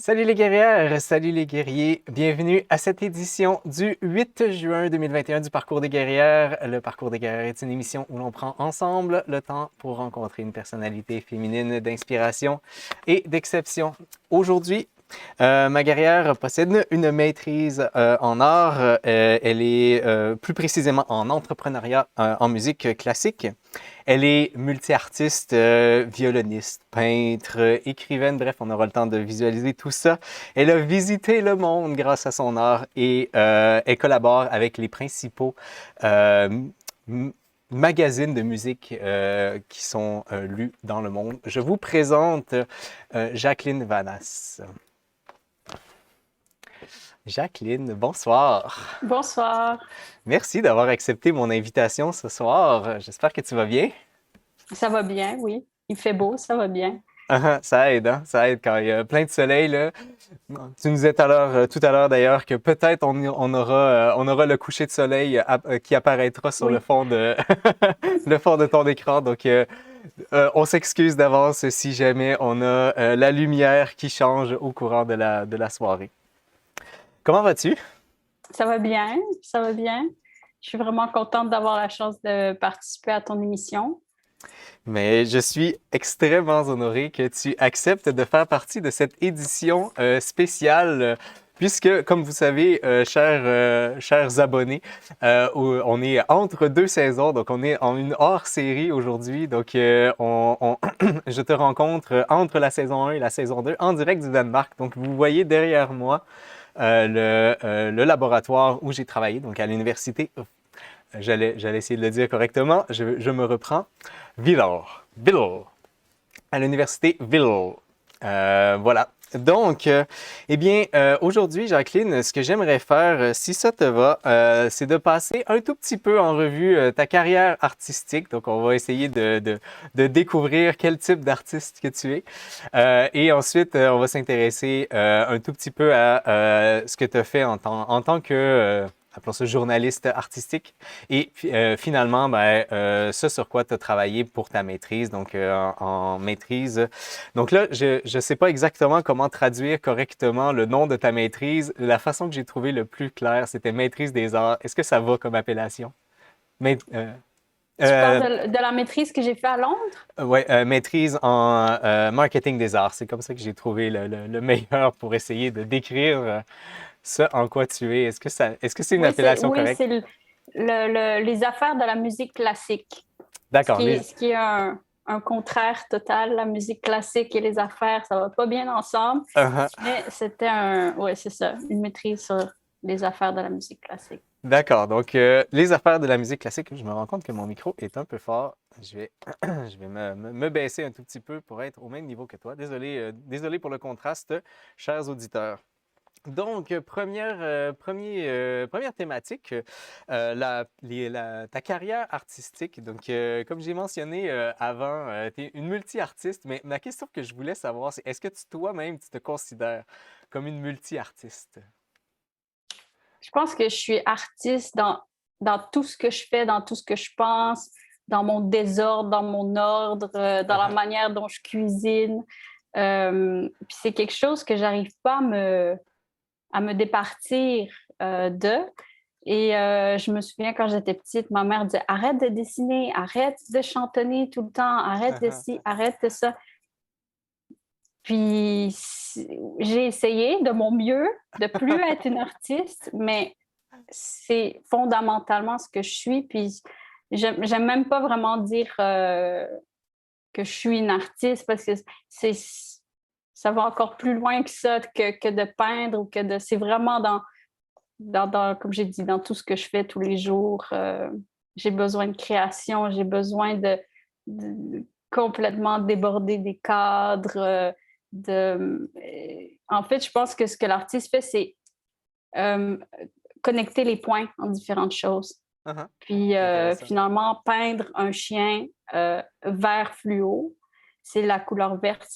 Salut les guerrières, salut les guerriers, bienvenue à cette édition du 8 juin 2021 du Parcours des guerrières. Le Parcours des guerrières est une émission où l'on prend ensemble le temps pour rencontrer une personnalité féminine d'inspiration et d'exception. Aujourd'hui, ma guerrière possède une maîtrise en art. Elle est plus précisément en entrepreneuriat en musique classique. Elle est multi-artiste, violoniste, peintre, écrivaine, bref, on aura le temps de visualiser tout ça. Elle a visité le monde grâce à son art et elle collabore avec les principaux euh, magazines de musique qui sont lus dans le monde. Je vous présente Jacqueline Vanas. Jacqueline, bonsoir. Bonsoir, Merci d'avoir accepté mon invitation ce soir. J'espère que tu vas bien. ça va bien, oui. Il fait beau, ça va bien. Ça aide, hein? Ça aide quand il y a plein de soleil, là. Tu nous disais tout à l'heure d'ailleurs que peut-être on aura le coucher de soleil qui apparaîtra sur le Oui, fond de, le fond de ton écran. Donc, on s'excuse d'avance si jamais on a la lumière qui change au courant de la soirée. Comment vas-tu? ça va bien, ça va bien. Je suis vraiment contente d'avoir la chance de participer à ton émission. Mais je suis extrêmement honoré que tu acceptes de faire partie de cette édition spéciale, puisque, comme vous savez, chers abonnés, on est entre deux saisons, donc on est en une hors-série aujourd'hui. Donc, je te rencontre entre la saison 1 et la saison 2 en direct du Danemark. Donc, vous voyez derrière moi le laboratoire où j'ai travaillé, donc à l'université. J'allais essayer de le dire correctement. Je me reprends. Villor, à l'université Villor. Voilà. Donc, aujourd'hui, Jacqueline, ce que j'aimerais faire, si ça te va, c'est de passer un tout petit peu en revue ta carrière artistique. Donc, on va essayer de découvrir quel type d'artiste que tu es. Et ensuite, on va s'intéresser un tout petit peu à ce que tu as fait en tant que appelons ça journaliste artistique. Et finalement, ce sur quoi tu as travaillé pour ta maîtrise, donc en maîtrise. Donc là, je ne sais pas exactement comment traduire correctement le nom de ta maîtrise. La façon que j'ai trouvé le plus clair, c'était maîtrise des arts. Est-ce que ça va comme appellation? Mais, Tu parles euh, de la maîtrise que j'ai fait à Londres? ouais, maîtrise en marketing des arts. C'est comme ça que j'ai trouvé le meilleur pour essayer de décrire ce en quoi tu es. Est-ce que c'est une appellation Oui, correcte? c'est les affaires de la musique classique, D'accord. ce qui est un contraire total. La musique classique et les affaires, ça va pas bien ensemble. Mais c'était ouais, c'est ça, une maîtrise sur les affaires de la musique classique. D'accord. Donc, les affaires de la musique classique, je me rends compte que mon micro est un peu fort. Je vais me baisser un tout petit peu pour être au même niveau que toi. Désolé pour le contraste, chers auditeurs. Donc, première thématique, ta carrière artistique. Donc, comme j'ai mentionné avant, tu es une multi-artiste, mais ma question que je voulais savoir, c'est est-ce que toi-même, tu te considères comme une multi-artiste? Je pense que je suis artiste dans tout ce que je fais, dans tout ce que je pense, dans mon désordre, dans mon ordre, dans la manière dont je cuisine. Puis c'est quelque chose que j'arrive pas à me départir de. Et je me souviens quand j'étais petite, ma mère disait arrête de dessiner, arrête de chantonner tout le temps, arrête de ci, arrête de ça. Puis j'ai essayé de mon mieux de plus être une artiste, mais c'est fondamentalement ce que je suis. Puis j'aime même pas vraiment dire que je suis une artiste parce que c'est ça va encore plus loin que ça, que de peindre ou que de. C'est vraiment comme j'ai dit, dans tout ce que je fais tous les jours. J'ai besoin de création, j'ai besoin de complètement déborder des cadres. En fait, je pense que ce que l'artiste fait, c'est euh, connecter les points en différentes choses. Uh-huh. Puis Intéressant. finalement, peindre un chien vert fluo, c'est la couleur verte,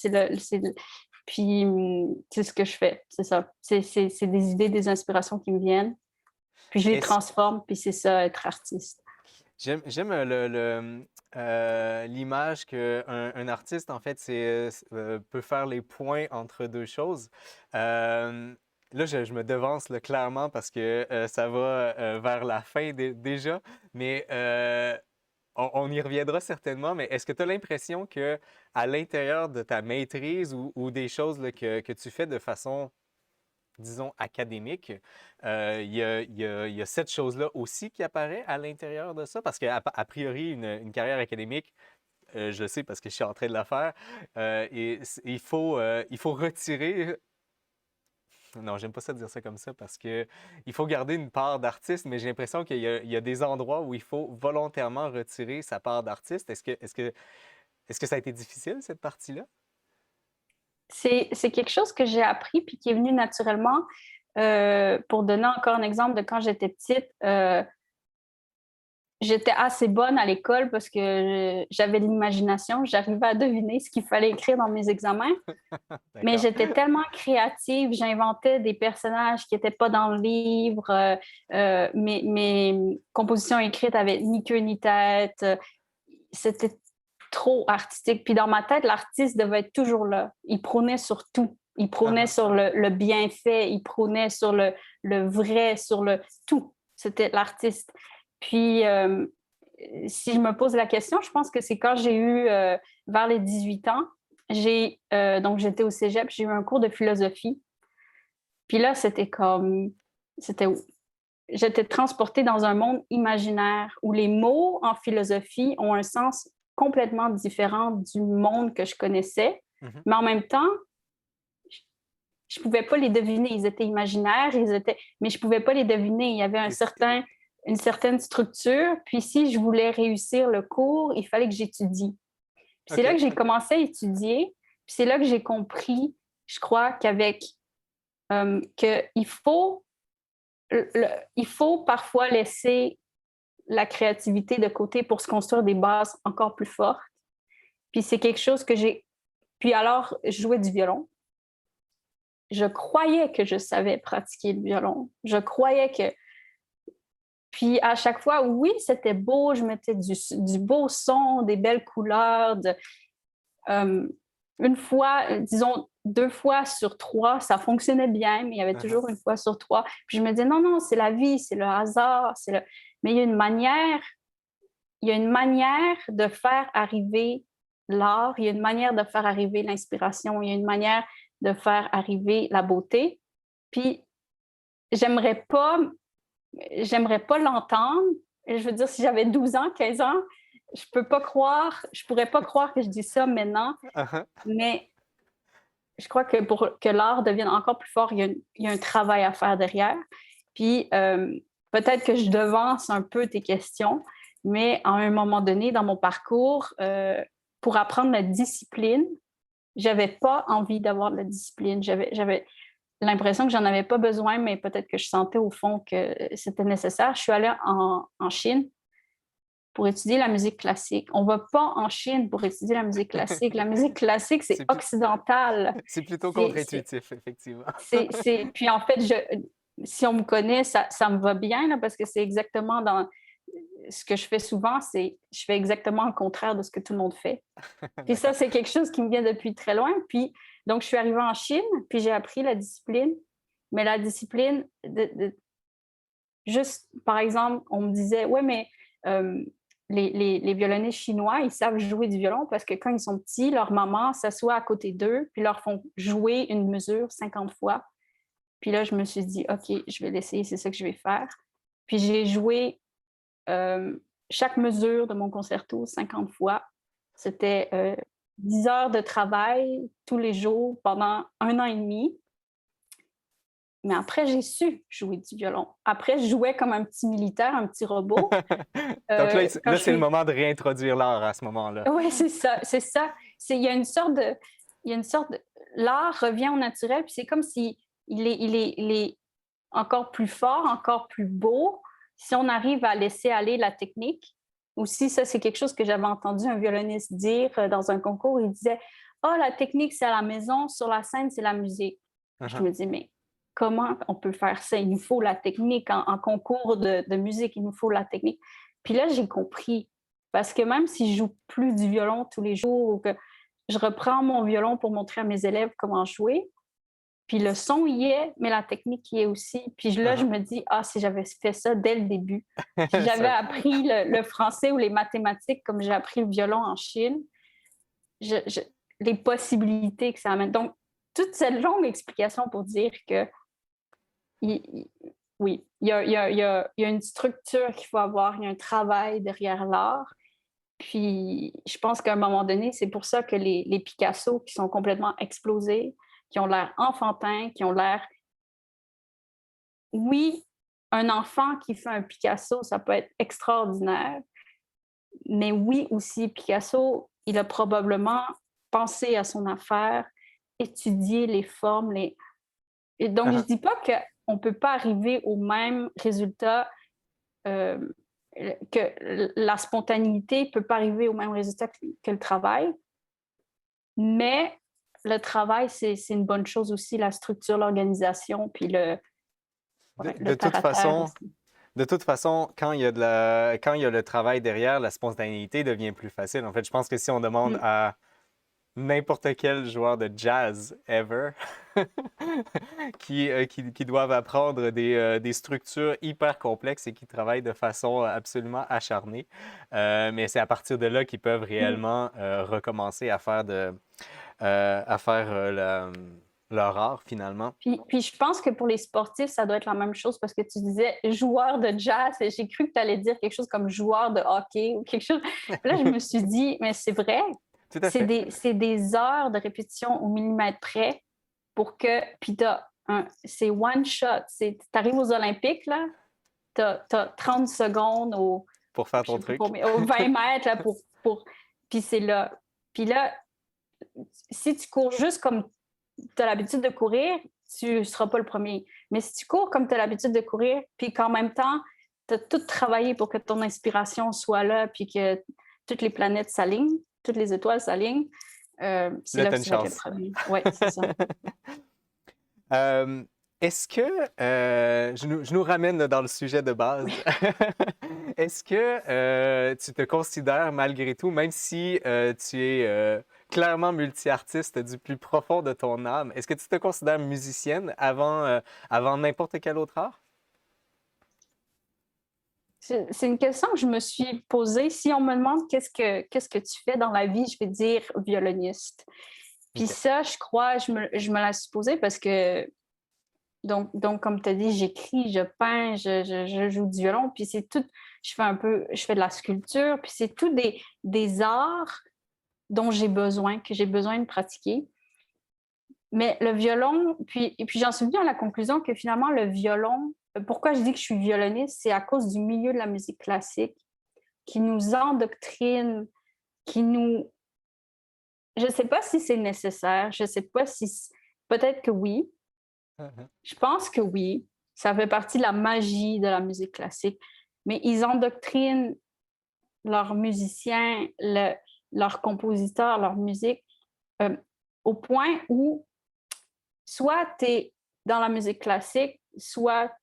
puis c'est ce que je fais, c'est ça. C'est des idées, des inspirations qui me viennent, puis je les Est-ce transforme, puis c'est ça, être artiste. J'aime l'image qu'un un artiste, en fait, peut faire les points entre deux choses. Là, je me devance là, clairement parce que ça va vers la fin déjà, mais on y reviendra certainement. Mais est-ce que tu as l'impression que à l'intérieur de ta maîtrise ou des choses là, que tu fais de façon disons, académique, il y a cette chose-là aussi qui apparaît à l'intérieur de ça? Parce qu'à priori, une carrière académique, je le sais parce que je suis en train de la faire, il faut retirer... Non, j'aime pas ça dire ça comme ça parce que il faut garder une part d'artiste, mais j'ai l'impression il y a des endroits où il faut volontairement retirer sa part d'artiste. Est-ce que ça a été difficile, cette partie-là? C'est quelque chose que j'ai appris puis qui est venu naturellement. Pour donner encore un exemple de quand j'étais petite, j'étais assez bonne à l'école parce que j'avais de l'imagination. J'arrivais à deviner ce qu'il fallait écrire dans mes examens. Mais D'accord. j'étais tellement créative, j'inventais des personnages qui n'étaient pas dans le livre. Mes compositions écrites avaient ni queue ni tête. C'était trop artistique. Puis dans ma tête, l'artiste devait être toujours là. Il prônait sur tout. Il prônait sur le bienfait, il prônait sur le vrai, sur le tout. C'était l'artiste. Puis, si je me pose la question, je pense que c'est quand j'ai eu, vers les 18 ans, donc j'étais au cégep, j'ai eu un cours de philosophie. Puis là, c'était, j'étais transportée dans un monde imaginaire où les mots en philosophie ont un sens complètement différent du monde que je connaissais. Mhm. Mais en même temps, je ne pouvais pas les deviner. Ils étaient imaginaires, mais je ne pouvais pas les deviner. Il y avait une certaine structure. Puis si je voulais réussir le cours, il fallait que j'étudie. Puis c'est là que OK. j'ai commencé à étudier. Puis c'est là que j'ai compris, je crois, il faut parfois laisser la créativité de côté pour se construire des bases encore plus fortes. Puis c'est quelque chose que j'ai... Puis alors, je jouais du violon. Je croyais que je savais pratiquer le violon. Je croyais que... Puis à chaque fois, oui, c'était beau, je mettais du beau son, des belles couleurs. Euh, une fois, disons 2 fois sur 3, ça fonctionnait bien, mais il y avait Uh-huh. toujours 1 fois sur 3. Puis je me disais, non, non, c'est la vie, c'est le hasard. Mais il y a une manière de faire arriver l'art, il y a une manière de faire arriver l'inspiration, il y a une manière de faire arriver la beauté. Puis j'aimerais pas, j'aimerais pas l'entendre. Je veux dire, si j'avais 12 ans, 15 ans, je pourrais pas croire que je dis ça maintenant, Uh-huh. mais je crois que pour que l'art devienne encore plus fort, il y a un travail à faire derrière. Puis peut-être que je devance un peu tes questions, mais à un moment donné, dans mon parcours, pour apprendre la discipline, j'avais pas envie d'avoir de la discipline. J'avais l'impression que j'en avais pas besoin, mais peut-être que je sentais au fond que c'était nécessaire. Je suis allée en Chine pour étudier la musique classique. On ne va pas en Chine pour étudier la musique classique. La musique classique, c'est C'est plus- occidental. c'est plutôt C'est, c'est, contre-intuitif, effectivement. Puis en fait, si on me connaît, ça me va bien là, parce que c'est exactement dans ce que je fais souvent, je fais exactement le contraire de ce que tout le monde fait. Puis ça, D'accord. c'est quelque chose qui me vient depuis très loin. Puis donc, je suis arrivée en Chine, puis j'ai appris la discipline. Mais la discipline, juste, par exemple, on me disait, ouais, mais euh, les violonistes chinois, ils savent jouer du violon parce que quand ils sont petits, leur maman s'assoit à côté d'eux, puis leur font jouer une mesure 50 fois. Puis là, je me suis dit, OK, je vais l'essayer, c'est ça que je vais faire. Puis j'ai joué euh, chaque mesure de mon concerto 50 fois. C'était 10 heures de travail tous les jours pendant 1 an et demi. Mais après, j'ai su jouer du violon. Après, je jouais comme un petit militaire, un petit robot. Donc Quand là je c'est le suis... moment de réintroduire l'art à ce moment-là. Oui, c'est ça, c'est ça. Il y a une sorte de... Il y a une sorte de... L'art revient au naturel, puis c'est comme si il est encore plus fort, encore plus beau, si on arrive à laisser aller la technique. Aussi, ça, c'est quelque chose que j'avais entendu un violoniste dire dans un concours. Il disait, « Ah, la technique, c'est à la maison, sur la scène, c'est la musique. » Je Uh-huh. me dis, mais comment on peut faire ça? Il nous faut la technique en concours de musique, il nous faut la technique. Puis là, j'ai compris. Parce que même si je joue plus du violon tous les jours ou que je reprends mon violon pour montrer à mes élèves comment jouer, puis le son y est, mais la technique y est aussi. Puis là, je Uh-huh. me dis, ah, si j'avais fait ça dès le début, si j'avais Ça- appris le français ou les mathématiques comme j'ai appris le violon en Chine, je- je- les possibilités que ça amène. Donc, toute cette longue explication pour dire que il- il- oui, il y a une structure qu'il faut avoir, il y a un travail derrière l'art. Puis, je pense qu'à un moment donné, c'est pour ça que les Picasso qui sont complètement explosés, qui ont l'air enfantins, qui ont l'air... Oui, un enfant qui fait un Picasso, ça peut être extraordinaire, mais oui aussi, Picasso, il a probablement pensé à son affaire, étudié les formes. Et donc, je Uh-huh. ne dis pas qu'on ne peut pas arriver au même résultat, euh, que la spontanéité ne peut pas arriver au même résultat que le travail, mais le travail, c'est une bonne chose aussi, la structure, l'organisation, puis De, ouais, le de toute terre à terre façon, aussi. De toute façon, quand il y a le travail derrière, la spontanéité devient plus facile. En fait, je pense que si on demande Mm. à n'importe quel joueur de jazz ever qui doivent apprendre des structures hyper complexes et qui travaillent de façon absolument acharnée, mais c'est à partir de là qu'ils peuvent Mm. réellement recommencer à faire leur art finalement. Puis je pense que pour les sportifs, ça doit être la même chose parce que tu disais joueur de jazz et j'ai cru que tu allais dire quelque chose comme joueur de hockey ou quelque chose. Puis là, je me suis dit, mais c'est vrai, Tout à fait. c'est des heures de répétition au millimètre près pour que. Puis c'est one shot. Tu arrives aux Olympiques, là, tu as 30 secondes Pour faire je ton sais pas truc. combien, aux 20 mètres là, pour... Puis c'est là. Puis là, si tu cours juste comme tu as l'habitude de courir, tu ne seras pas le premier. Mais si tu cours comme tu as l'habitude de courir, puis qu'en même temps, tu as tout travaillé pour que ton inspiration soit là, puis que toutes les planètes s'alignent, toutes les étoiles s'alignent, c'est Là, là t'as que une tu vas être le chance. premier. Oui, c'est ça. Euh, est-ce que, je nous ramène dans le sujet de base, est-ce que tu te considères malgré tout, même si tu es clairement multi-artiste du plus profond de ton âme, est-ce que tu te considères musicienne avant n'importe quel autre art? C'est une question que je me suis posée. Si on me demande qu'est-ce que tu fais dans la vie, je vais dire violoniste. Puis OK. ça, je crois, je me la suis posée parce que donc, comme tu as dit, j'écris, je peins, je joue du violon, puis c'est tout, je fais de la sculpture, puis c'est tout des arts dont j'ai besoin, que j'ai besoin de pratiquer. Mais le violon, et puis j'en suis venue à la conclusion que finalement, le violon, pourquoi je dis que je suis violoniste, c'est à cause du milieu de la musique classique qui nous endoctrine, qui nous... Je ne sais pas si c'est nécessaire, je ne sais pas si... Peut-être que oui, Mhm. je pense que oui, ça fait partie de la magie de la musique classique, mais ils endoctrinent leurs musiciens, leurs compositeurs, leur musique, euh, au point où soit tu es dans la musique classique, soit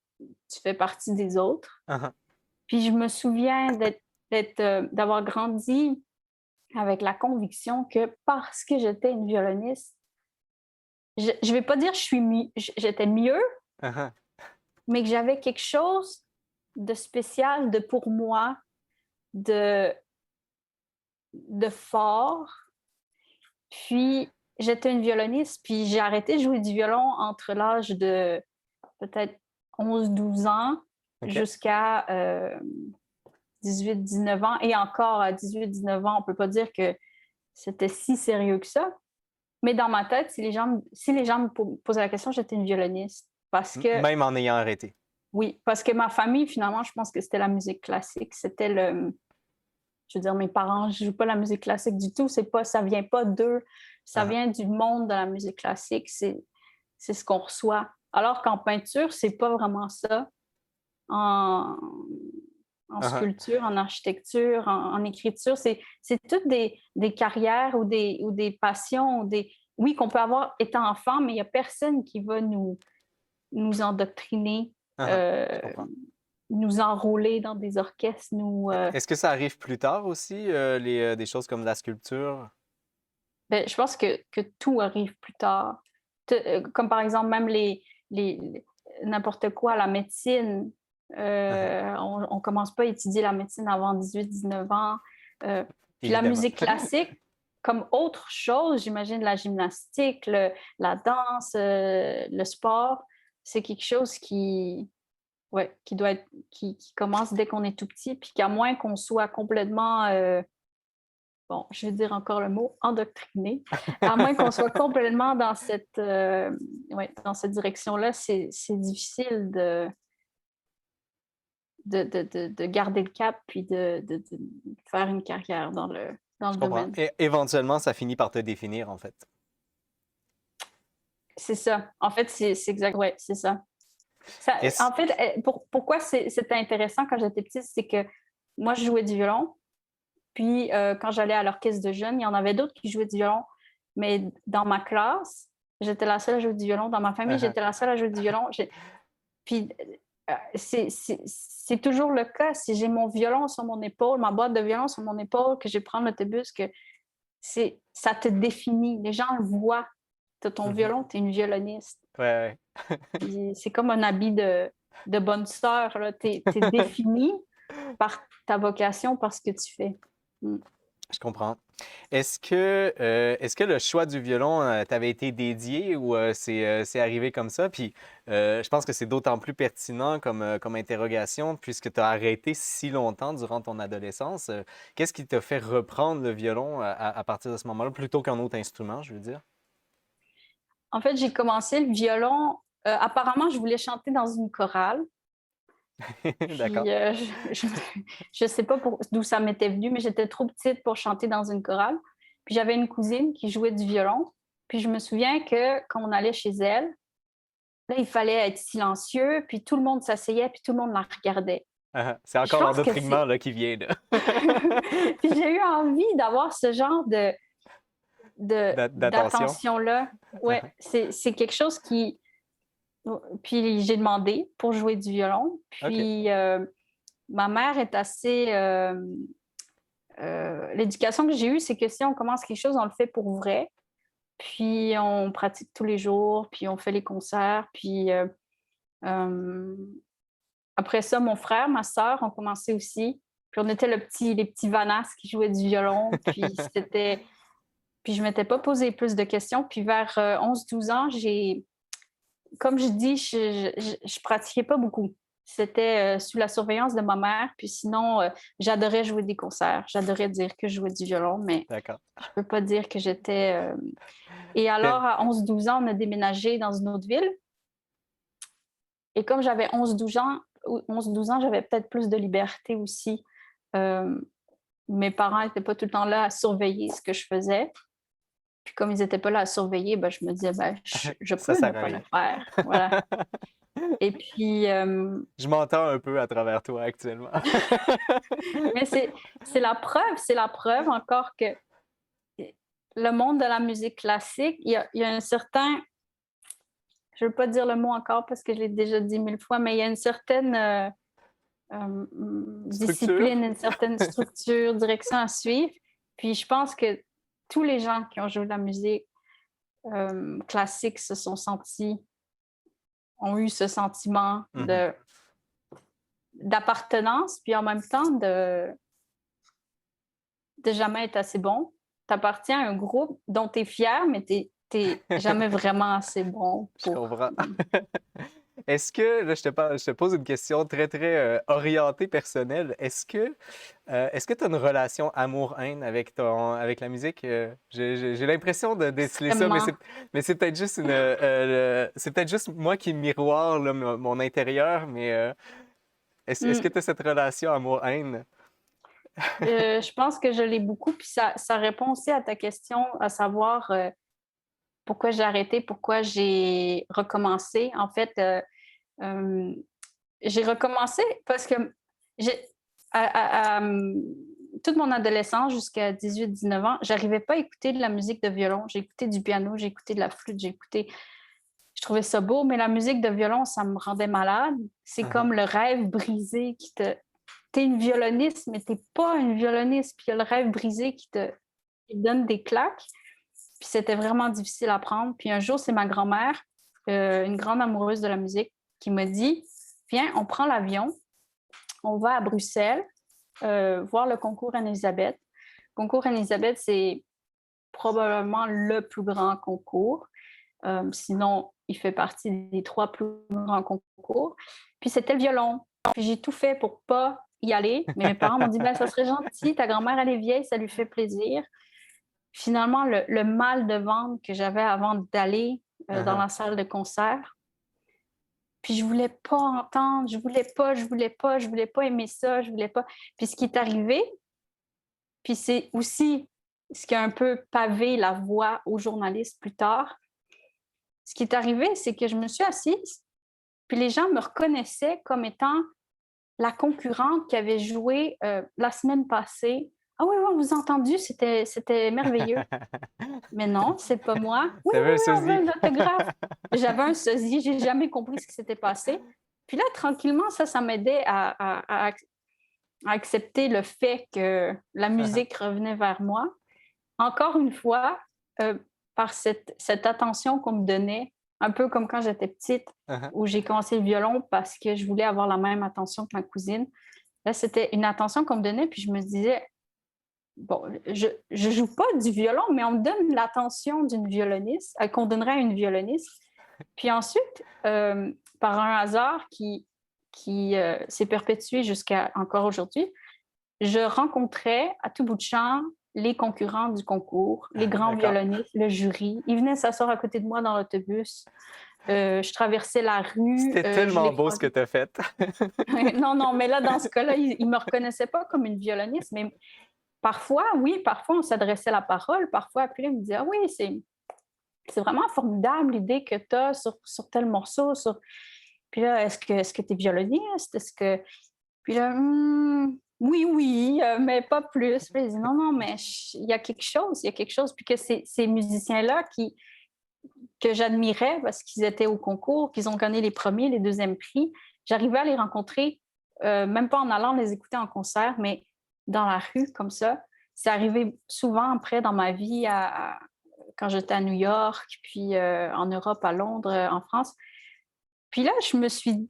tu fais partie des autres. Mhm. Puis je me souviens d'avoir grandi avec la conviction que parce que j'étais une violoniste, je ne vais pas dire j'étais mieux, Mhm. mais que j'avais quelque chose de spécial, de pour moi, de, de fort. Puis j'étais une violoniste, puis j'ai arrêté de jouer du violon entre l'âge de peut-être 11 12 ans OK. jusqu'à 18 19 ans. Et encore à 18 19 ans, on ne peut pas dire que c'était si sérieux que ça. Mais dans ma tête, si les gens me posaient la question, j'étais une violoniste. Parce que Même en ayant arrêté. Oui, parce que ma famille, finalement, je pense que c'était la musique classique. C'était je veux dire, mes parents ne jouent pas la musique classique du tout. Ça vient pas d'eux. Ça Mhm. vient du monde de la musique classique. C'est ce qu'on reçoit. Alors qu'en peinture, c'est pas vraiment ça. En, en Mhm. sculpture, en architecture, en écriture, c'est toutes des carrières ou des passions, oui, qu'on peut avoir étant enfant, mais il n'y a personne qui va nous endoctriner Mhm. Je euh, comprends. nous enrôler dans des orchestres, Est-ce que ça arrive plus tard aussi, des choses comme la sculpture? ben, je pense que tout arrive plus tard. Comme par exemple, même les n'importe quoi, la médecine. On commence pas à étudier la médecine avant 18-19 ans. Puis la Évidemment. musique classique, comme autre chose, j'imagine la gymnastique, la danse, le sport, c'est quelque chose ouais, qui commence dès qu'on est tout petit, puis qu'à moins qu'on soit complètement, bon, je vais dire encore le mot, endoctriné, à moins qu'on soit complètement ouais, dans cette direction-là, c'est difficile de garder le cap puis de faire une carrière dans Je le comprends. domaine. Et éventuellement, ça finit par te définir, en fait. C'est ça. En fait, c'est exact. Ouais, c'est ça. Est-ce... En fait, pourquoi c'était intéressant quand j'étais petite, c'est que moi, je jouais du violon. Puis, quand j'allais à l'orchestre de jeunes, il y en avait d'autres qui jouaient du violon. Mais dans ma classe, j'étais la seule à jouer du violon. Dans ma famille, j'étais la seule à jouer du violon. Puis, c'est toujours le cas. Si j'ai mon violon sur mon épaule, ma boîte de violon sur mon épaule, que je prends l'autobus, ça te définit. Les gens le voient. Tu as ton violon, tu es une violoniste. Ouais, Puis c'est comme un habit de bonne sœur. Tu es défini par ta vocation, par ce que tu fais. je comprends. Est-ce que le choix du violon t'avait été dédié ou c'est arrivé comme ça? Puis je pense que c'est d'autant plus pertinent comme interrogation puisque tu as arrêté si longtemps durant ton adolescence. Qu'est-ce qui t'a fait reprendre le violon à partir de ce moment-là, plutôt qu'un autre instrument, je veux dire? En fait, j'ai commencé le violon. Apparemment, je voulais chanter dans une chorale. D'accord. Puis, je sais pas d'où ça m'était venu, mais j'étais trop petite pour chanter dans une chorale. Puis, j'avais une cousine qui jouait du violon. Puis, je me souviens que quand on allait chez elle, là, il fallait être silencieux, puis tout le monde s'asseyait, puis tout le monde la regardait. C'est Je encore pense que l'endoctrinement là, qui vient, là. puis j'ai eu envie d'avoir ce genre D'attention. d'attention-là. Ouais, c'est quelque chose qui... Puis j'ai demandé pour jouer du violon. OK. Puis ma mère est assez... l'éducation que j'ai eue, c'est que si on commence quelque chose, on le fait pour vrai. Puis on pratique tous les jours, puis on fait les concerts. Puis après ça, mon frère, ma sœur ont commencé aussi. Puis on était les petits vanasses qui jouaient du violon. Puis c'était... Puis je ne m'étais pas posé plus de questions. Puis vers 11-12 ans, comme je dis, je pratiquais pas beaucoup. C'était sous la surveillance de ma mère. Puis sinon, j'adorais jouer des concerts. J'adorais dire que je jouais du violon, mais D'accord. je peux pas dire que j'étais... Et alors, à 11-12 ans, on a déménagé dans une autre ville. Et comme j'avais 11-12 ans, j'avais peut-être plus de liberté aussi. Mes parents n'étaient pas tout le temps là à surveiller ce que je faisais. Puis comme ils n'étaient pas là à surveiller, ben, je me disais, ben, je Ça peux ne sert à pas le rien. faire. Voilà. Et puis, Je m'entends un peu à travers toi actuellement. mais c'est la preuve encore que le monde de la musique classique, il y a un certain, je ne veux pas dire le mot encore parce que je l'ai déjà dit 1000 fois, mais il y a une certaine Structure? discipline, une certaine structure, direction à suivre. Puis je pense que tous les gens qui ont joué de la musique classique ont eu ce sentiment Mhm. d'appartenance, puis en même temps de jamais être assez bon. Tu appartiens à un groupe dont tu es fier, mais tu n'es jamais vraiment assez bon Je pour. comprends. Est-ce que, là, je te pose une question très, très orientée personnelle. Est-ce que tu as une relation amour-haine avec la musique? J'ai l'impression de déceler ça, Extrêmement. mais c'est peut-être juste c'est peut-être juste moi qui miroire là, mon intérieur, mais est-ce que Mm. tu as cette relation amour-haine? Je pense que je l'ai beaucoup, puis ça répond aussi à ta question, à savoir pourquoi j'ai arrêté, pourquoi j'ai recommencé. En fait, j'ai recommencé parce que j'ai, toute mon adolescence jusqu'à 18-19 ans, j'arrivais pas à écouter de la musique de violon. J'ai écouté du piano, j'ai écouté de la flûte, j'ai écouté... Je trouvais ça beau, mais la musique de violon, ça me rendait malade. C'est Mhm. comme le rêve brisé qui te... T'es une violoniste, mais t'es pas une violoniste. Puis il y a le rêve brisé qui te donne des claques. Puis c'était vraiment difficile à prendre. Puis un jour, c'est ma grand-mère, une grande amoureuse de la musique, qui m'a dit, viens, on prend l'avion, on va à Bruxelles voir le concours Anne-Elisabeth. Le concours Anne-Elisabeth, c'est probablement le plus grand concours. Sinon, il fait partie des 3 plus grands concours. Puis c'était le violon. Puis j'ai tout fait pour pas y aller. Mais mes parents m'ont dit, ben, ça serait gentil, ta grand-mère, elle est vieille, ça lui fait plaisir. Finalement, le mal de ventre que j'avais avant d'aller dans Mhm. la salle de concert, puis je voulais pas entendre, je voulais pas aimer ça, je voulais pas. Puis ce qui est arrivé, puis c'est aussi ce qui a un peu pavé la voie aux journalistes plus tard. Ce qui est arrivé, c'est que je me suis assise, puis les gens me reconnaissaient comme étant la concurrente qui avait joué la semaine passée. Ah oui, oui, on vous a entendu, c'était merveilleux. Mais non, c'est pas moi. Oui, oui, T'avais un oui, on veut sosie. un autographe. J'avais un sosie, j'ai jamais compris ce qui s'était passé. Puis là, tranquillement, ça m'aidait à accepter le fait que la Mhm. musique revenait vers moi. Encore une fois, euh, par cette attention qu'on me donnait, un peu comme quand j'étais petite, Mhm. où j'ai commencé le violon parce que je voulais avoir la même attention que ma cousine. Là, c'était une attention qu'on me donnait, puis je me disais, bon, je joue pas du violon, mais on me donne l'attention d'une violoniste, qu'on donnerait à une violoniste. Puis ensuite, par un hasard qui s'est perpétué jusqu'à encore aujourd'hui, je rencontrais à tout bout de champ les concurrents du concours, les Ah, grands d'accord. violonistes, le jury. Ils venaient s'asseoir à côté de moi dans l'autobus. Je traversais la rue, C'était je tellement les beau ce que croisais. tu as fait. Non, non, mais là, dans ce cas-là, ils ne me reconnaissaient pas comme une violoniste, mais parfois, oui, parfois, on s'adressait la parole. Parfois, puis là, ils me disaient, ah oui, c'est vraiment formidable l'idée que tu as sur tel morceau. Puis là, est-ce que tu es violoniste? Est-ce que... Puis là, oui, oui, mais pas plus. Puis là, ils disaient, non, non, mais il y a quelque chose, il y a quelque chose. Puis que ces musiciens-là que j'admirais parce qu'ils étaient au concours, qu'ils ont gagné les premiers, les deuxièmes prix, j'arrivais à les rencontrer, même pas en allant les écouter en concert, mais dans la rue, comme ça. C'est arrivé souvent après dans ma vie, quand j'étais à New York, puis en Europe, à Londres, en France. Puis là, je me suis...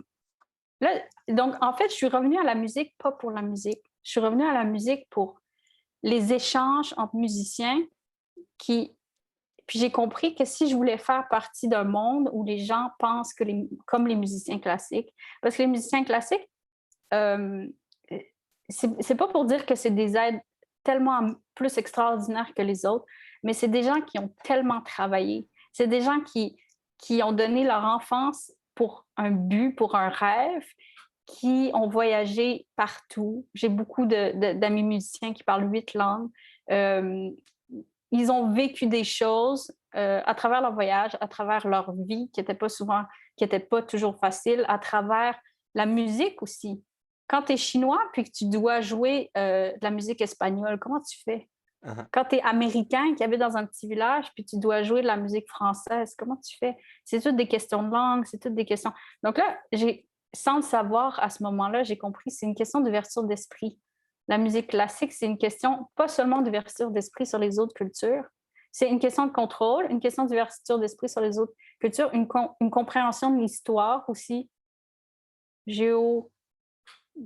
Là, donc, en fait, je suis revenue à la musique, pas pour la musique. Je suis revenue à la musique pour les échanges entre musiciens qui... Puis j'ai compris que si je voulais faire partie d'un monde où les gens pensent comme les musiciens classiques, parce que les musiciens classiques, euh, c'est pas pour dire que c'est des aides tellement plus extraordinaires que les autres, mais c'est des gens qui ont tellement travaillé. C'est des gens qui ont donné leur enfance pour un but, pour un rêve, qui ont voyagé partout. J'ai beaucoup d'amis musiciens qui parlent 8 langues. Euh, Ils ont vécu des choses à travers leur voyage, à travers leur vie qui n'était pas toujours facile, à travers la musique aussi. Quand tu es chinois puis que tu dois jouer de la musique espagnole, comment tu fais? Mhm. Quand tu es américain qui habite dans un petit village puis tu dois jouer de la musique française, comment tu fais? C'est toutes des questions de langue, c'est toutes des questions. Donc là, sans le savoir à ce moment-là, j'ai compris que c'est une question d'ouverture d'esprit. La musique classique, c'est une question pas seulement d'ouverture d'esprit sur les autres cultures, c'est une question de contrôle, une question d'ouverture d'esprit sur les autres cultures, une compréhension de l'histoire aussi, géo,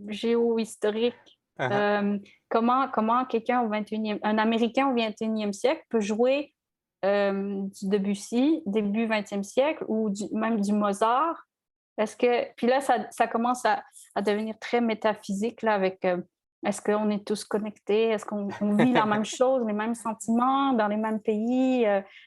géo-historique. Mhm. Euh, comment quelqu'un un Américain au 21e siècle peut jouer du Debussy, début 20e siècle, ou même du Mozart. Puis là, ça commence à devenir très métaphysique là, avec est-ce qu'on est tous connectés? Est-ce qu'on vit la même chose, les mêmes sentiments dans les mêmes pays,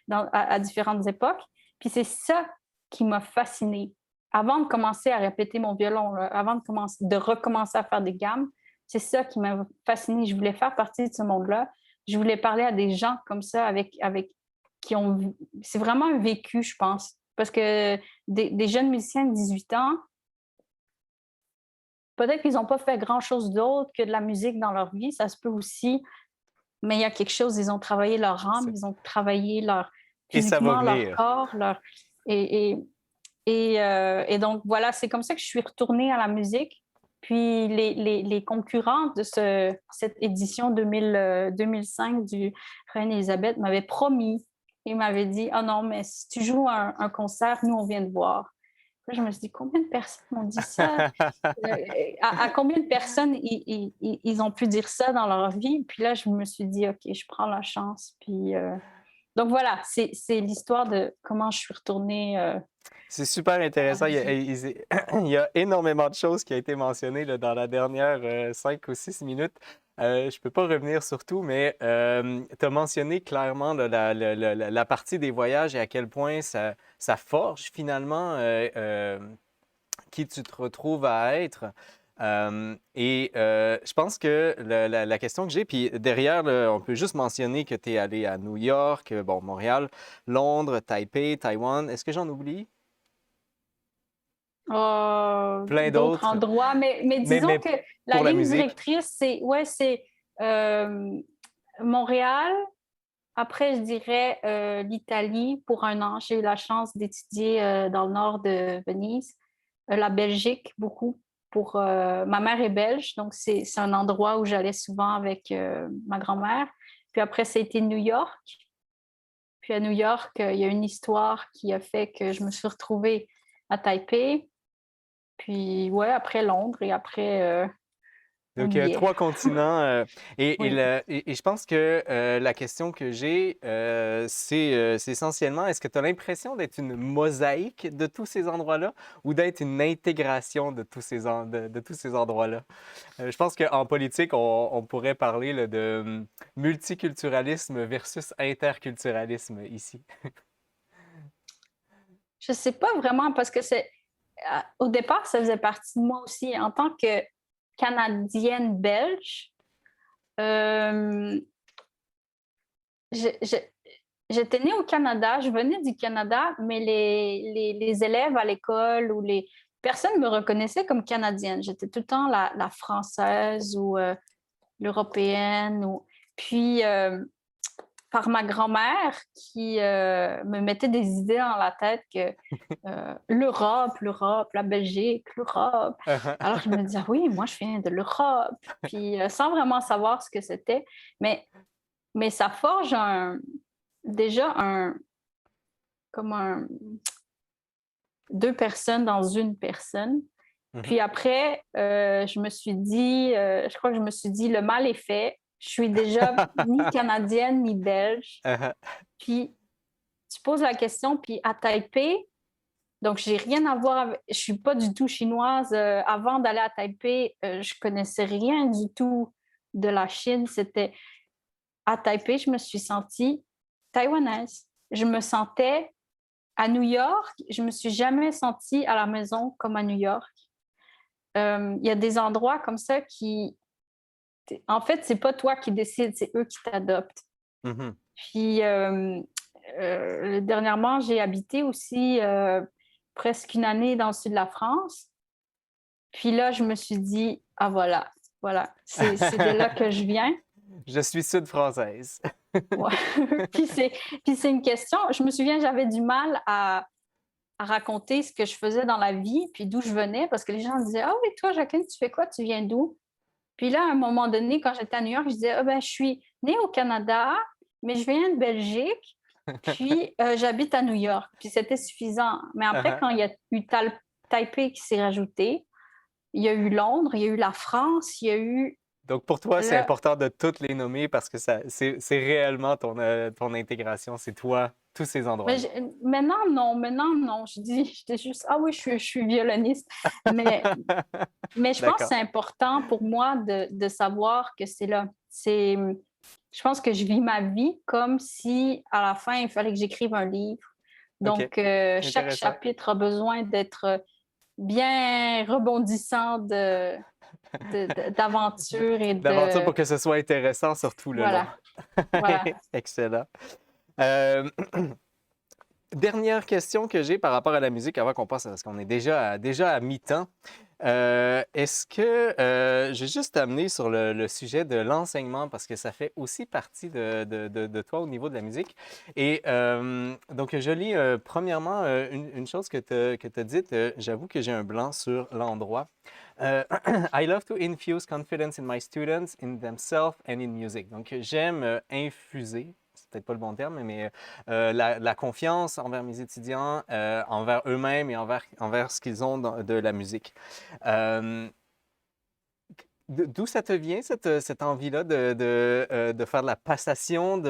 à différentes époques? Puis c'est ça qui m'a fascinée. Avant de commencer à répéter mon violon, là, avant de recommencer à faire des gammes, c'est ça qui m'a fascinée. Je voulais faire partie de ce monde-là. Je voulais parler à des gens comme ça, avec qui ont... C'est vraiment un vécu, je pense. Parce que des jeunes musiciens de 18 ans, peut-être qu'ils n'ont pas fait grand-chose d'autre que de la musique dans leur vie, ça se peut aussi, mais il y a quelque chose, ils ont travaillé leur âme, C'est- ils ont travaillé Et ça va physiquement leur venir. corps, et Et donc, voilà, c'est comme ça que je suis retournée à la musique. Puis les concurrents de cette édition 2005 du Reine Élisabeth m'avaient promis, ils m'avaient dit, « Ah non, mais si tu joues un concert, nous, on vient te voir. » Là, je me suis dit, combien de personnes m'ont dit ça? À combien de personnes ils ont pu dire ça dans leur vie? Puis là, je me suis dit, OK, je prends la chance. Puis, donc voilà, c'est l'histoire de comment je suis retournée C'est super à la intéressant. musique. Il y a énormément de choses qui ont été mentionnées là, dans la dernière 5 ou 6 minutes. Je ne peux pas revenir sur tout, mais tu as mentionné clairement là, la partie des voyages et à quel point ça forge finalement qui tu te retrouves à être. Je pense que la question que j'ai, puis derrière, là, on peut juste mentionner que tu es allé à New York, bon, Montréal, Londres, Taipei, Taïwan. Est-ce que j'en oublie? Plein D'autres d'autres, endroits, mais disons mais que la pour la ligne musique. directrice, c'est Montréal. Après, je dirais l'Italie pour un an. J'ai eu la chance d'étudier dans le nord de Venise. La Belgique, beaucoup. Ma mère est belge, donc c'est un endroit où j'allais souvent avec ma grand-mère. Puis après, ça a été New York. Puis à New York, il y a une histoire qui a fait que je me suis retrouvée à Taipei. Puis ouais, après Londres et après on Donc, y est. 3 continents. Oui. Et je pense que la question que j'ai, c'est essentiellement, est-ce que tu as l'impression d'être une mosaïque de tous ces endroits-là ou d'être une intégration de de tous ces endroits-là? Je pense qu'en politique, on pourrait parler là, de multiculturalisme versus interculturalisme ici. Je sais pas vraiment parce que au départ, ça faisait partie de moi aussi en tant que Canadienne belge. euh, je- je- J'étais née au Canada, je venais du Canada, mais les élèves à l'école ou les personnes me reconnaissaient comme canadienne. J'étais tout le temps la française ou l'européenne. Puis, par ma grand-mère qui me mettait des idées dans la tête que l'Europe, la Belgique, l'Europe. Alors, je me disais, ah oui, moi, je viens de l'Europe. Puis, sans vraiment savoir ce que c'était. Mais, mais ça forge déjà comme deux personnes dans une personne. Mhm. Puis après, je crois que je me suis dit, le mal est fait. Je suis déjà ni canadienne ni belge. Puis tu poses la question, puis à Taipei, donc j'ai rien à voir avec, je suis pas du tout chinoise. Avant d'aller à Taipei, je connaissais rien du tout de la Chine. C'était à Taipei, je me suis sentie taïwanaise. Je me sentais à New York, je me suis jamais sentie à la maison comme à New York. Il y a des endroits comme ça en fait, c'est pas toi qui décides, c'est eux qui t'adoptent. Mhm. Puis, dernièrement, j'ai habité aussi presque une année dans le sud de la France. Puis là, je me suis dit, ah voilà, c'est de là que je viens. Je suis sud-française. Ouais. puis c'est une question. Je me souviens, j'avais du mal à raconter ce que je faisais dans la vie, puis d'où je venais, parce que les gens disaient, ah oui, toi, Jacqueline, tu fais quoi? Tu viens d'où? Puis là, à un moment donné, quand j'étais à New York, je disais, ah ben, je suis née au Canada, mais je viens de Belgique, puis j'habite à New York. Puis c'était suffisant. Mais après, quand il y a eu Taipei qui s'est rajouté, il y a eu Londres, il y a eu la France, il y a eu... Donc, pour toi, c'est Là, important de toutes les nommer parce que c'est réellement ton intégration, c'est toi, tous ces mais endroits-là. maintenant, non. J'étais juste, ah oui, je suis violoniste. Mais, mais je pense que D'accord. c'est important pour moi de savoir que c'est là. Je pense que je vis ma vie comme si, à la fin, il fallait que j'écrive un livre. OK. Donc, chaque Intéressant. chapitre a besoin d'être bien rebondissant d'aventures et D'aventure de... pour que ce soit intéressant sur tout le long. Voilà, voilà. Excellent. Euh, Dernière question que j'ai par rapport à la musique avant qu'on passe, parce qu'on est déjà à mi-temps. Est-ce que j'ai juste amené sur le sujet de l'enseignement parce que ça fait aussi partie de toi au niveau de la musique. Et donc, je lis premièrement une chose que tu as dite. J'avoue que j'ai un blanc sur l'endroit. I love to infuse confidence in my students, in themselves and in music. Donc, j'aime infuser, c'est peut-être pas le bon terme, mais la confiance envers mes étudiants, envers eux-mêmes et envers ce qu'ils ont de la musique. Euh, D'où ça te vient, cette envie-là de faire de la passation de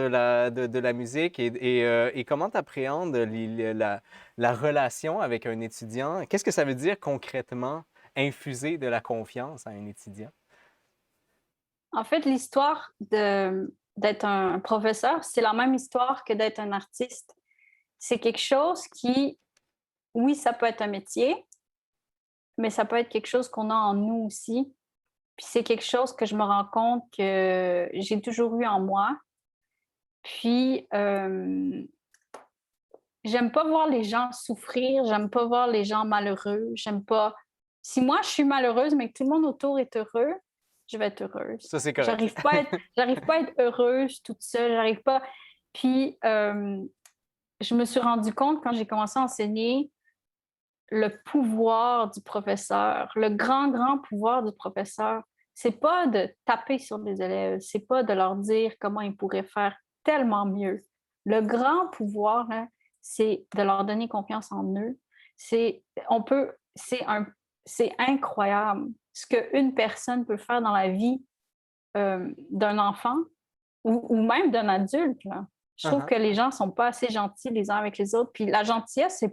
la musique et comment tu appréhendes la relation avec un étudiant? Qu'est-ce que ça veut dire concrètement, infuser de la confiance à un étudiant? En fait, l'histoire d'être un professeur, c'est la même histoire que d'être un artiste. C'est quelque chose qui, oui, ça peut être un métier, mais ça peut être quelque chose qu'on a en nous aussi. Puis c'est quelque chose que je me rends compte que j'ai toujours eu en moi. Puis, j'aime pas voir les gens souffrir, j'aime pas voir les gens malheureux, j'aime pas. Si moi je suis malheureuse, mais que tout le monde autour est heureux, je vais être heureuse. Ça, c'est correct. J'arrive pas à être heureuse toute seule, j'arrive pas. Puis, je me suis rendu compte quand j'ai commencé à enseigner le pouvoir du professeur, le grand pouvoir du professeur. C'est pas de taper sur les élèves, c'est pas de leur dire comment ils pourraient faire tellement mieux. Le grand pouvoir, là, c'est de leur donner confiance en eux. C'est, on peut, c'est incroyable ce qu'une personne peut faire dans la vie d'un enfant ou même d'un adulte. Là. Je trouve Uh-huh. que les gens ne sont pas assez gentils les uns avec les autres. Puis la gentillesse,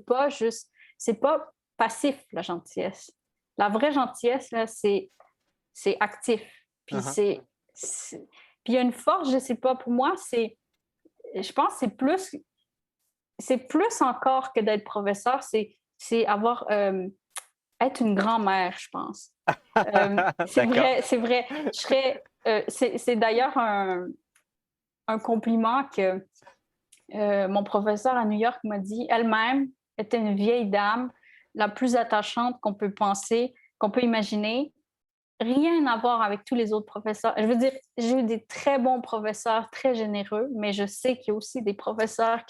c'est pas passif, la gentillesse. La vraie gentillesse, là, c'est actif. Puis Uh-huh. puis il y a une force, je sais pas, pour moi, je pense que c'est plus encore que d'être professeur, c'est avoir, être une grand-mère, je pense. D'accord. C'est vrai. C'est d'ailleurs un compliment que mon professeur à New York m'a dit. Elle-même était une vieille dame, la plus attachante qu'on peut penser, qu'on peut imaginer. Rien à voir avec tous les autres professeurs. Je veux dire, j'ai eu des très bons professeurs, très généreux, mais je sais qu'il y a aussi des professeurs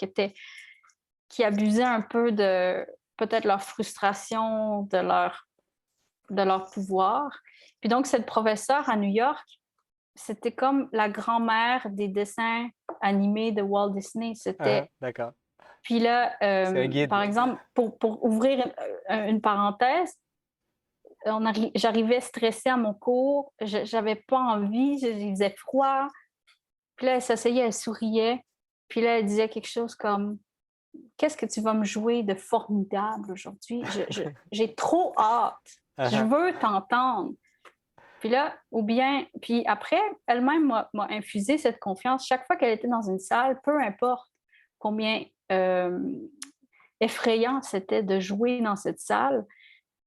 qui abusaient un peu de peut-être leur frustration, de leur pouvoir. Puis donc, cette professeure à New York, c'était comme la grand-mère des dessins animés de Walt Disney. Uh-huh. C'était. D'accord. Puis là, C'est un guide. par exemple, pour ouvrir une parenthèse, j'arrivais stressée à mon cours, j'avais pas envie, il faisait froid. Puis là, elle s'asseyait, elle souriait. Puis là, elle disait quelque chose comme qu'est-ce que tu vas me jouer de formidable aujourd'hui? J'ai trop hâte. Je Uh-huh. veux t'entendre. Puis là, ou bien, puis après, elle-même m'a infusé cette confiance. Chaque fois qu'elle était dans une salle, peu importe combien effrayant c'était de jouer dans cette salle,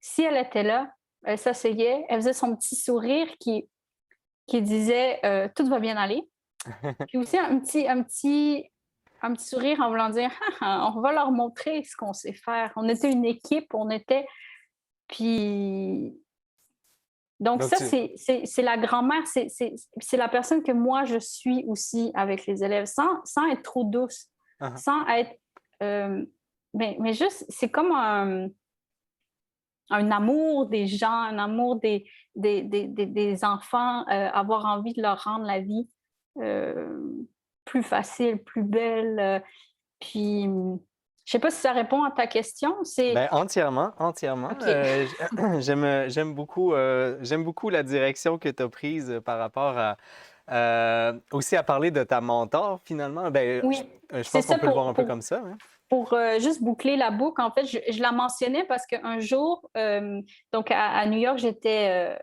si elle était là, elle s'asseyait, elle faisait son petit sourire qui disait tout va bien aller. Puis aussi un petit sourire en voulant dire on va leur montrer ce qu'on sait faire. On était une équipe, on était. Puis. Donc, Donc, ça, tu... c'est la grand-mère, c'est la personne que moi, je suis aussi avec les élèves, sans être trop douce, Uh-huh. sans être. euh, mais juste, c'est comme un amour des gens, un amour des enfants, avoir envie de leur rendre la vie euh, plus facile, plus belle. Puis, je sais pas si ça répond à ta question. C'est Ben, entièrement, entièrement. OK. J'aime beaucoup la direction que tu as prise par rapport à aussi à parler de ta mentor finalement. Ben, Oui, je c'est pense qu'on ça peut le voir un peu comme ça, hein. pour juste boucler la boucle. En fait, je la mentionnais parce qu'un jour, donc à New York, j'étais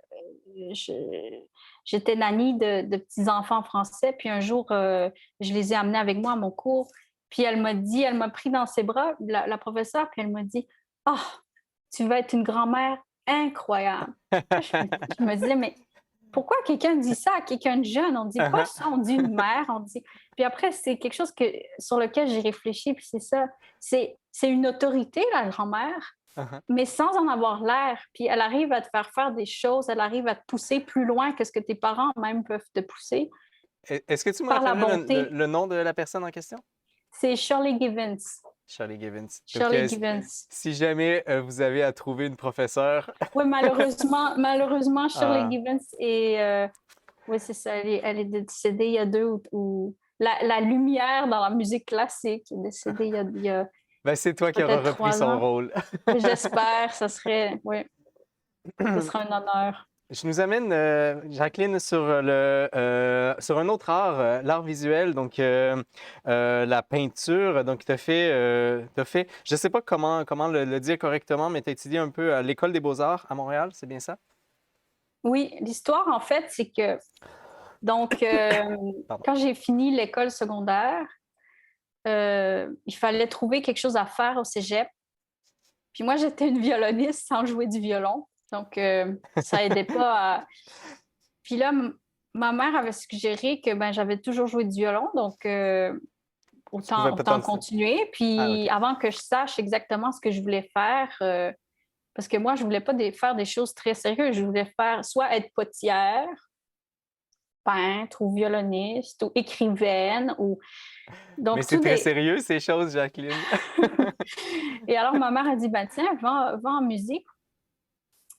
nanny de petits-enfants français. Puis un jour, je les ai amenés avec moi à mon cours. Puis elle m'a pris dans ses bras, la professeure, puis elle m'a dit ah, tu vas être une grand-mère incroyable. Puis je me disais, mais pourquoi quelqu'un dit ça à quelqu'un de jeune? On dit pas ça, on dit une mère, on dit. Puis après, c'est quelque chose sur lequel j'ai réfléchi, puis c'est ça. C'est une autorité, la grand-mère, Uh-huh. mais sans en avoir l'air. Puis elle arrive à te faire faire des choses, elle arrive à te pousser plus loin que ce que tes parents même peuvent te pousser Est-ce que tu me par la rappellerais bonté. le nom de la personne en question? C'est Shirley Givens. Shirley Givens. Donc, Shirley Givens. si jamais vous avez à trouver une professeure. Oui, malheureusement, Shirley Ah, Givens est. Oui, c'est ça. Elle est décédée il y a la lumière dans la musique classique est décédée il y a ben, c'est toi qui auras peut-être repris 3 son ans. rôle. J'espère, ça serait. Oui, ce serait un honneur. Je nous amène, Jacqueline, sur un autre art, l'art visuel, donc la peinture. Donc, je ne sais pas comment le dire correctement, mais tu as étudié un peu à l'École des beaux-arts à Montréal, c'est bien ça? Oui, l'histoire, en fait, c'est que. Donc, Pardon. quand j'ai fini l'école secondaire, il fallait trouver quelque chose à faire au cégep. Puis moi, j'étais une violoniste sans jouer du violon. Donc, ça aidait pas à. Puis là, ma mère avait suggéré que ben, j'avais toujours joué du violon, donc Tu pouvais autant potentiellement. continuer. Ah, Puis OK. avant que je sache exactement ce que je voulais faire, parce que moi, je voulais pas faire des choses très sérieuses. Je voulais faire soit être potière, peintre ou violoniste ou écrivaine. Mais Donc, c'est tout très des. sérieux, ces choses, Jacqueline. Et alors, ma mère a dit, ben, tiens, va en musique,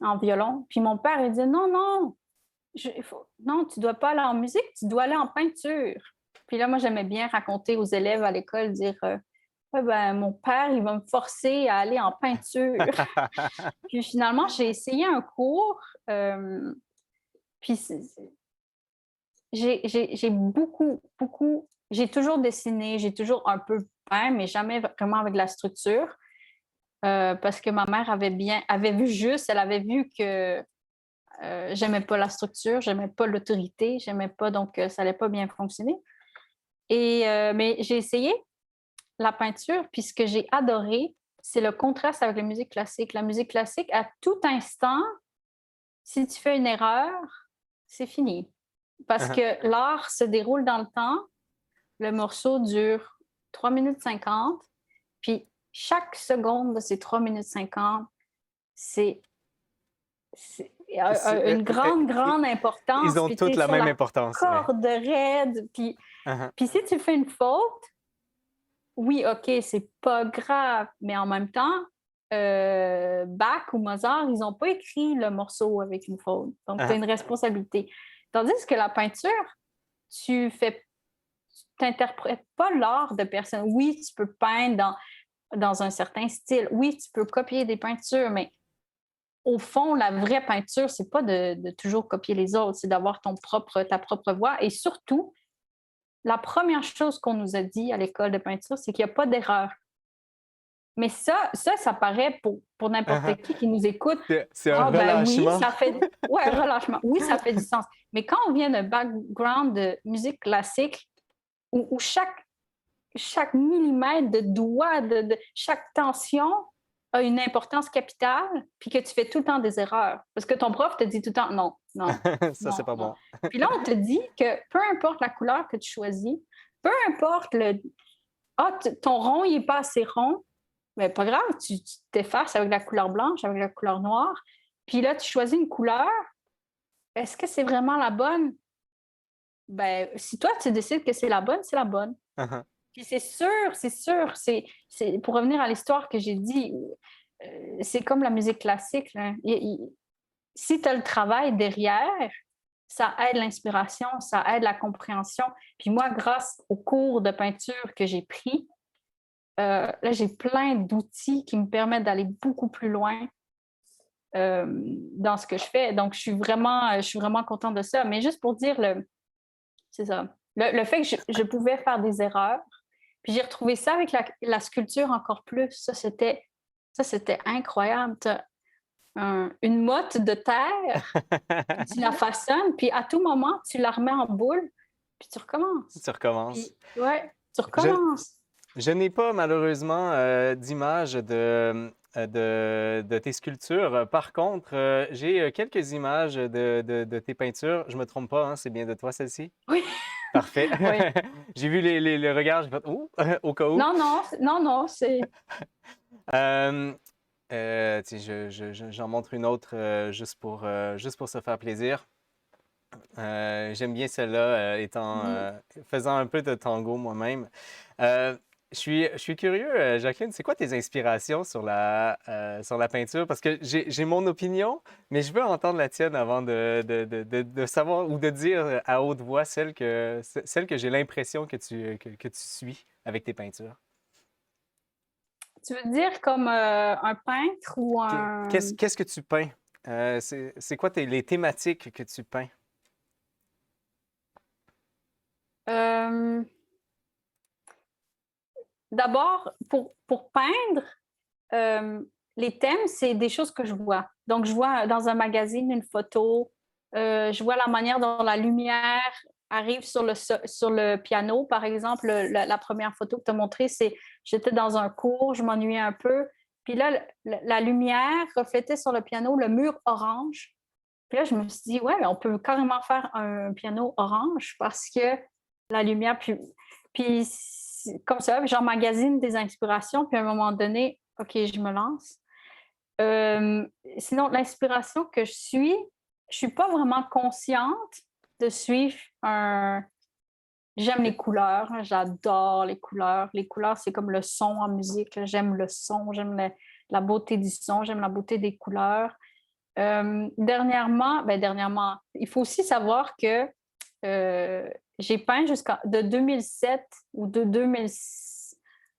en violon. Puis mon père, il dit, non, non, non, tu dois pas aller en musique, tu dois aller en peinture. Puis là, moi, j'aimais bien raconter aux élèves à l'école, dire, ouais, ben, mon père, il va me forcer à aller en peinture. Puis finalement, j'ai essayé un cours, puis j'ai beaucoup, j'ai toujours dessiné, j'ai toujours un peu peint, mais jamais vraiment avec de la structure. Parce que ma mère avait vu juste, elle avait vu que j'aimais pas la structure, j'aimais pas l'autorité, j'aimais pas, donc ça allait pas bien fonctionner. Mais j'ai essayé la peinture, puis ce que j'ai adoré, c'est le contraste avec la musique classique. La musique classique, à tout instant, si tu fais une erreur, c'est fini. Parce que l'art se déroule dans le temps, le morceau dure 3 minutes 50, puis chaque seconde de ces 3 minutes 50, c'est une grande Ils importance. ont Puis tu toutes es la sur même la importance, ouais. corde raide. Puis si tu fais une faute, oui, OK, c'est pas grave, mais en même temps, Bach ou Mozart, ils n'ont pas écrit le morceau avec une faute. Donc, tu as une responsabilité. Tandis que la peinture, tu fais, t'interprètes pas l'art de personne. Oui, tu peux peindre dans un certain style. Oui, tu peux copier des peintures, mais au fond, la vraie peinture, c'est pas de toujours copier les autres, c'est d'avoir ta propre voix. Et surtout, la première chose qu'on nous a dit à l'école de peinture, c'est qu'il n'y a pas d'erreur. Mais ça paraît pour n'importe qui nous écoute. C'est un Ah ben oui, relâchement. ça fait. Ouais, un relâchement. Oui, ça fait du sens. Mais quand on vient d'un background de musique classique où chaque millimètre de doigt, de chaque tension a une importance capitale, puis que tu fais tout le temps des erreurs. Parce que ton prof te dit tout le temps non, non, Ça, c'est non, pas non. bon. Puis là, on te dit que peu importe la couleur que tu choisis, peu importe ton rond, il n'est pas assez rond, mais pas grave, tu t'effaces avec la couleur blanche, avec la couleur noire. Puis là, tu choisis une couleur. Est-ce que c'est vraiment la bonne? Ben, si toi, tu décides que c'est la bonne, c'est la bonne. Puis pour revenir à l'histoire que j'ai dit, c'est comme la musique classique. Là. Si tu as le travail derrière, ça aide l'inspiration, ça aide la compréhension. Puis moi, grâce aux cours de peinture que j'ai pris, là, j'ai plein d'outils qui me permettent d'aller beaucoup plus loin dans ce que je fais. Donc, je suis vraiment contente de ça. Mais juste pour dire, c'est ça. Le fait que je pouvais faire des erreurs, puis j'ai retrouvé ça avec la sculpture encore plus. Ça, c'était incroyable. Une motte de terre, puis tu la façonnes, puis à tout moment, tu la remets en boule, puis tu recommences. Tu recommences. Puis, ouais, tu Je, recommences. je n'ai pas malheureusement d'image de tes sculptures. Par contre, j'ai quelques images de tes peintures. Je me trompe pas, hein, c'est bien de toi celle-ci? Oui, Parfait. oui. J'ai vu le regard, j'ai fait « Ouh! » au cas où. Non, non, non, non, c'est. Euh, Tiens, j'en montre une autre juste pour se faire plaisir. J'aime bien celle-là, Mhm. faisant un peu de tango moi-même. Euh, je suis curieux, Jacqueline, c'est quoi tes inspirations sur la peinture? Parce que j'ai mon opinion, mais je veux entendre la tienne avant de savoir ou de dire à haute voix celle que j'ai l'impression que tu suis avec tes peintures. Tu veux dire comme un peintre ou un... Qu'est-ce que tu peins? C'est quoi les thématiques que tu peins? Euh, D'abord, pour peindre, euh, les thèmes, c'est des choses que je vois. Donc, je vois dans un magazine une photo, je vois la manière dont la lumière arrive sur le piano. Par exemple, la première photo que tu as montrée, c'est j'étais dans un cours, je m'ennuyais un peu. Puis là, la lumière reflétait sur le piano le mur orange. Puis là, je me suis dit, ouais, mais on peut carrément faire un piano orange parce que la lumière, puis comme ça, j'emmagasine des inspirations, puis à un moment donné, OK, je me lance. Euh, Sinon, l'inspiration que je suis pas vraiment consciente de suivre un. J'aime les couleurs, hein, j'adore les couleurs. Les couleurs, c'est comme le son en musique. J'aime le son, la beauté du son, j'aime la beauté des couleurs. Dernièrement, il faut aussi savoir que euh, j'ai peint jusqu'à de 2007 ou de 2000,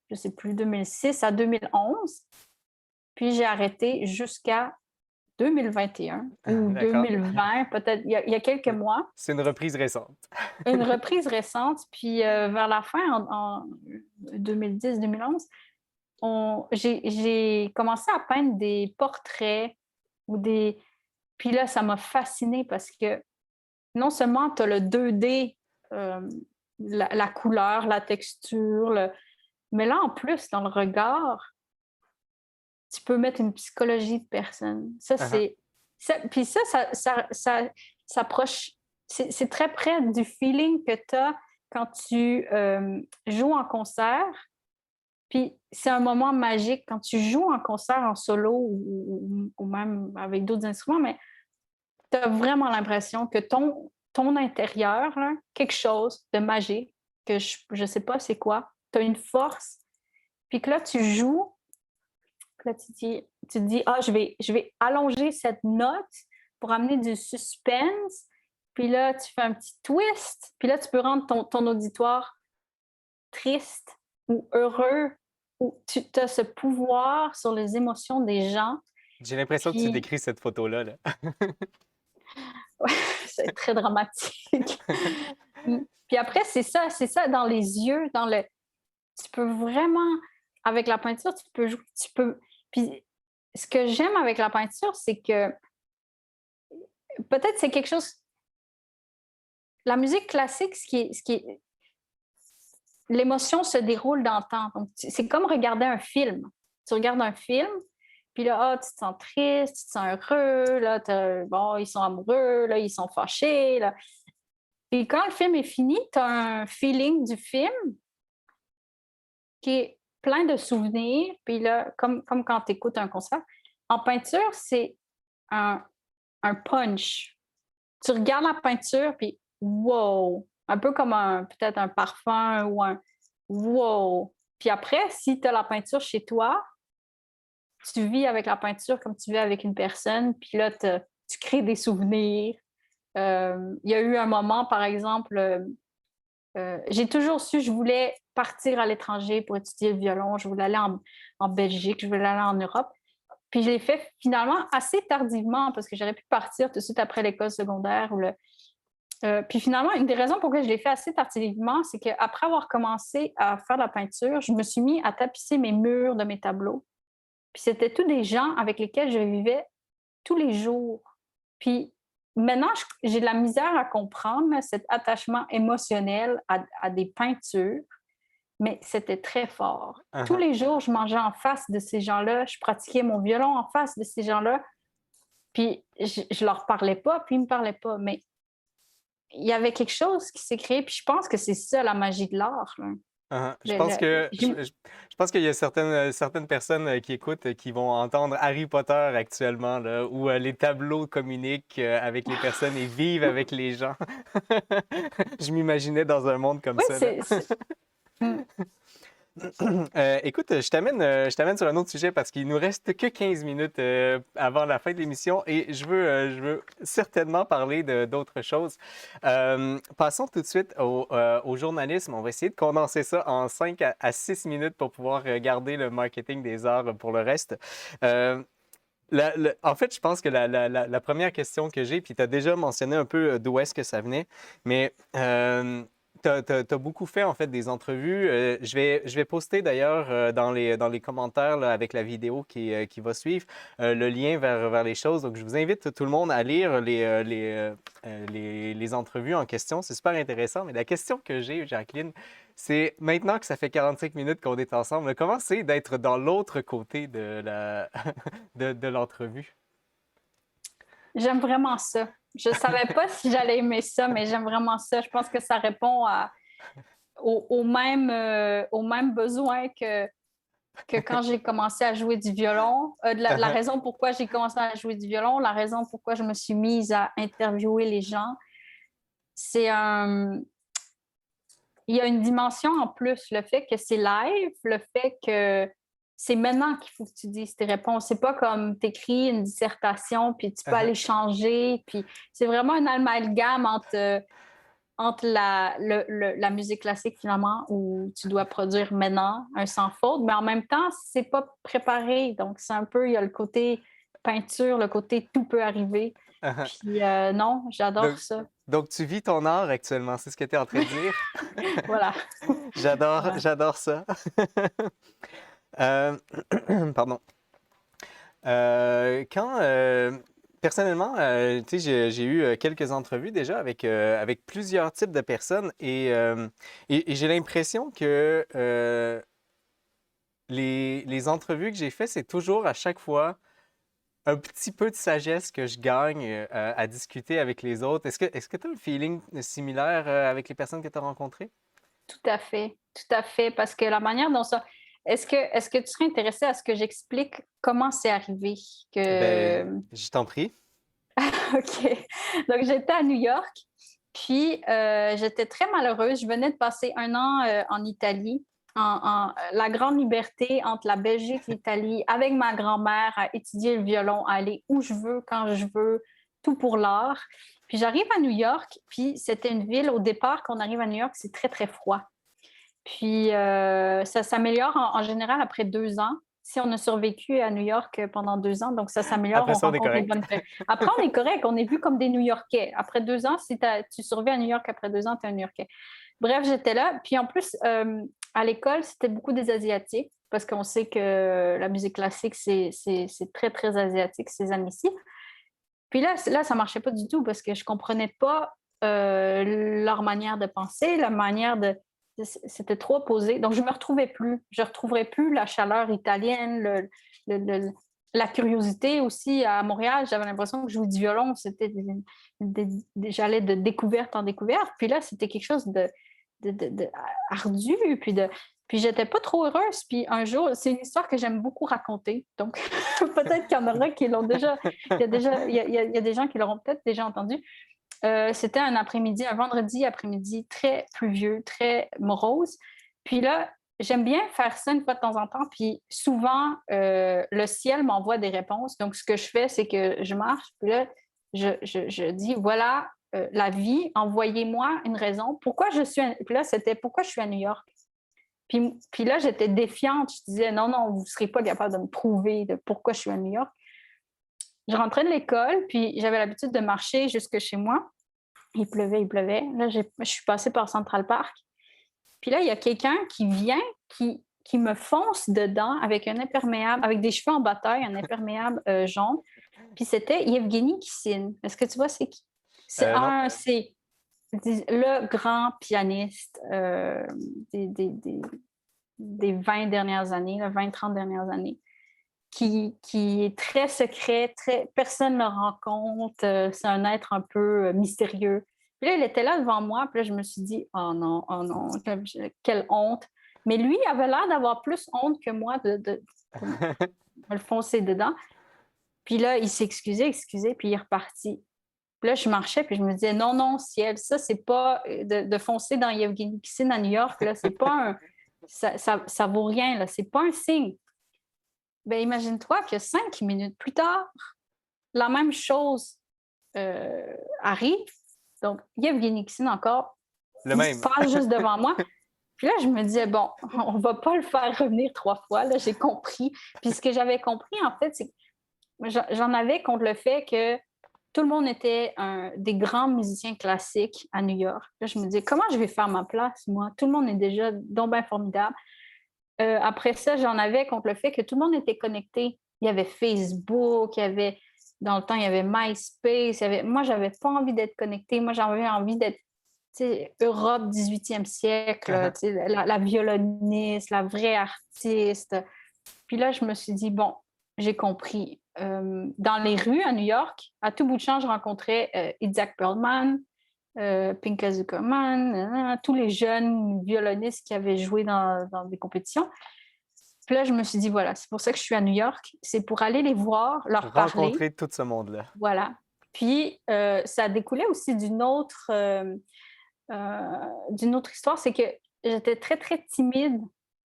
je sais plus, 2006 à 2011. Puis j'ai arrêté jusqu'à 2021 ou D'accord. 2020, peut-être il y a quelques mois. C'est une reprise récente. Une reprise récente, puis vers la fin, en 2010-2011, j'ai commencé à peindre des portraits ou des. Puis là, ça m'a fascinée parce que non seulement tu as le 2D, euh, la couleur, la texture, mais là, en plus, dans le regard, tu peux mettre une psychologie de personne. Uh-huh. Puis ça s'approche. C'est très près du feeling que tu as quand tu joues en concert. Puis c'est un moment magique quand tu joues en concert en solo ou même avec d'autres instruments, mais tu as vraiment l'impression que ton intérieur, là, quelque chose de magique, que je sais pas c'est quoi, tu as une force, puis que là, tu joues, là, tu te dis, ah, je vais allonger cette note pour amener du suspense, puis là, tu fais un petit twist, puis là, tu peux rendre ton auditoire triste ou heureux, ou tu as ce pouvoir sur les émotions des gens, J'ai l'impression que tu puis décris cette photo-là, là. c'est très dramatique. Puis après, c'est ça dans les yeux, tu peux vraiment, avec la peinture, tu peux jouer, tu peux. Puis ce que j'aime avec la peinture, c'est que peut-être c'est quelque chose. La musique classique, l'émotion se déroule dans le temps. Donc, c'est comme regarder un film. Tu regardes un film, puis là, ah, tu te sens triste, tu te sens heureux, là, bon, ils sont amoureux, là, ils sont fâchés, là. Puis quand le film est fini, tu as un feeling du film qui est plein de souvenirs. Puis là, comme quand tu écoutes un concert, en peinture, c'est un, un punch. Tu regardes la peinture, puis wow! Un peu comme peut-être un parfum ou un wow! Puis après, si tu as la peinture chez toi, tu vis avec la peinture comme tu vis avec une personne, puis là, tu crées des souvenirs. Il y a eu un moment, par exemple, j'ai toujours su que je voulais partir à l'étranger pour étudier le violon. Je voulais aller en Belgique, je voulais aller en Europe. Puis je l'ai fait finalement assez tardivement parce que j'aurais pu partir tout de suite après l'école secondaire. Puis finalement, une des raisons pour lesquelles je l'ai fait assez tardivement, c'est qu'après avoir commencé à faire de la peinture, je me suis mis à tapisser mes murs de mes tableaux. Puis c'était tous des gens avec lesquels je vivais tous les jours. Puis maintenant, j'ai de la misère à comprendre cet attachement émotionnel à des peintures, mais c'était très fort. Tous Uh-huh. les jours, je mangeais en face de ces gens-là, je pratiquais mon violon en face de ces gens-là, puis je leur parlais pas, puis ils me parlaient pas, mais il y avait quelque chose qui s'est créé, puis je pense que c'est ça la magie de l'art, là. Je pense J'ai- je pense qu'il y a certaines personnes qui écoutent qui vont entendre Harry Potter actuellement, là, où les tableaux communiquent avec les personnes et vivent avec les gens. Je m'imaginais dans un monde comme Oui, ça, là. hmm. Écoute, je t'amène sur un autre sujet parce qu'il nous reste que 15 minutes avant la fin de l'émission et je veux certainement parler d'autres choses. Passons tout de suite au journalisme. On va essayer de condenser ça en 5 à 6 minutes pour pouvoir garder le marketing des arts pour le reste. Euh, En fait, je pense que la première question que j'ai, puis tu as déjà mentionné un peu d'où est-ce que ça venait, mais tu as beaucoup fait en fait des entrevues. Je vais poster d'ailleurs dans les commentaires là, avec la vidéo qui va suivre le lien vers les choses. Donc, je vous invite tout le monde à lire les entrevues en question. C'est super intéressant. Mais la question que j'ai, Jacqueline, c'est maintenant que ça fait 45 minutes qu'on est ensemble, comment c'est d'être dans l'autre côté de l'entrevue? J'aime vraiment ça. Je savais pas si j'allais aimer ça, mais j'aime vraiment ça. Je pense que ça répond au même besoin que quand j'ai commencé à jouer du violon. La raison pourquoi j'ai commencé à jouer du violon, la raison pourquoi je me suis mise à interviewer les gens, c'est un... Il y a une dimension en plus, le fait que c'est live, le fait que c'est maintenant qu'il faut que tu dises tes réponses. C'est pas comme tu écris une dissertation, puis tu peux aller changer. Puis c'est vraiment un amalgame entre la musique classique, finalement, où tu dois produire maintenant un sans faute, mais en même temps, c'est pas préparé. Donc, c'est un peu, il y a le côté peinture, le côté tout peut arriver. Puis non, j'adore Donc, ça. donc, tu vis ton art actuellement, c'est ce que tu es en train de dire? Voilà. Voilà. J'adore ça. Euh, pardon. Quand, personnellement, tu sais, j'ai eu quelques entrevues déjà avec plusieurs types de personnes et j'ai l'impression que les entrevues que j'ai faites, c'est toujours à chaque fois un petit peu de sagesse que je gagne à discuter avec les autres. Est-ce que tu as un feeling similaire avec les personnes que tu as rencontrées? Tout à fait, parce que la manière dont ça... est-ce que tu serais intéressé à ce que j'explique comment c'est arrivé que... Ben, je t'en prie. OK. Donc, j'étais à New York, puis j'étais très malheureuse. Je venais de passer un an en Italie, la grande liberté entre la Belgique et l'Italie, avec ma grand-mère, à étudier le violon, à aller où je veux, quand je veux, tout pour l'art. Puis j'arrive à New York, puis c'était une ville, au départ, quand on arrive à New York, c'est très, très froid. Puis ça s'améliore en général après 2 ans. Si on a survécu à New York pendant 2 ans, donc ça s'améliore, Après on ça, on est rencontre les correct. bonnes personnes. Après, on est correct, on est vu comme des New-Yorkais. Après 2 ans, si tu survis à New York après 2 ans, tu es un New-Yorkais. Bref, j'étais là. Puis en plus, à l'école, c'était beaucoup des Asiatiques, parce qu'on sait que la musique classique, c'est très, très asiatique ces années-ci. Puis là, ça marchait pas du tout parce que je comprenais pas leur manière de penser, la manière de... C'était trop opposé. Donc, je me retrouvais plus. Je retrouverais plus la chaleur italienne, le- le- la curiosité aussi. À Montréal, j'avais l'impression que je jouais du violon. C'était j'allais de découverte en découverte. Puis là, c'était quelque chose de ardu. Puis j'étais pas trop heureuse. Puis un jour, c'est une histoire que j'aime beaucoup raconter. Donc, peut-être qu'il y en aura qui l'ont déjà. Il y a des gens qui l'auront peut-être déjà entendu. C'était un après-midi, un vendredi après-midi très pluvieux, très morose. Puis là, j'aime bien faire ça une fois de temps en temps. Puis souvent, le ciel m'envoie des réponses. Donc, ce que je fais, c'est que je marche. Puis là, je dis, voilà, la vie, envoyez-moi une raison. Pourquoi je suis... Puis là, c'était pourquoi je suis à New York. Puis là, j'étais défiante. Je disais, non, non, vous ne serez pas capable de me prouver de pourquoi je suis à New York. Je rentrais de l'école, puis j'avais l'habitude de marcher jusque chez moi. Il pleuvait, il pleuvait. Là, je suis passée par Central Park. Puis là, il y a quelqu'un qui vient, qui me fonce dedans avec un imperméable, avec des cheveux en bataille, un imperméable jaune. Puis c'était Yevgeny Kissine. Est-ce que tu vois c'est qui? Non. C'est le grand pianiste des, des, des, des 20 dernières années, 20-30 dernières années, qui est très secret, personne ne le rencontre, c'est un être un peu mystérieux. Puis là, il était là devant moi, puis là, je me suis dit, oh non, quelle honte. Mais lui avait l'air d'avoir plus honte que moi de me le foncer dedans. Puis là, il s'est excusé, puis il est reparti. Puis là, je marchais, puis je me disais, non, non, ciel, ça, c'est pas de foncer dans Yevgeny Kissin à New York, là, c'est pas un. Ça vaut rien, là, c'est pas un signe. Ben, imagine-toi que 5 minutes plus tard, la même chose arrive. Donc, Yevgeny Kissin encore, Le il même. passe juste devant moi. Puis là, je me disais, bon, on va pas le faire revenir 3 fois. Là, j'ai compris. Puis ce que j'avais compris, en fait, c'est que j'en avais contre le fait que tout le monde était des grands musiciens classiques à New York. Là, je me disais, comment je vais faire ma place, moi? Tout le monde est déjà donc bien formidable. Après ça, j'en avais contre le fait que tout le monde était connecté. Il y avait Facebook, dans le temps, il y avait MySpace. Moi, j'avais pas envie d'être connectée. Moi, j'avais envie d'être Europe 18e siècle, la violoniste, la vraie artiste. Puis là, je me suis dit, bon, j'ai compris. Dans les rues à New York, à tout bout de champ, je rencontrais Itzhak Perlman, Pinchas Zuckerman, tous les jeunes violonistes qui avaient joué dans des compétitions. Puis là, je me suis dit, voilà, c'est pour ça que je suis à New York. C'est pour aller les voir, leur parler. Rencontrer tout ce monde-là. Voilà. Puis, ça découlait aussi d'une autre histoire, c'est que j'étais très, très timide.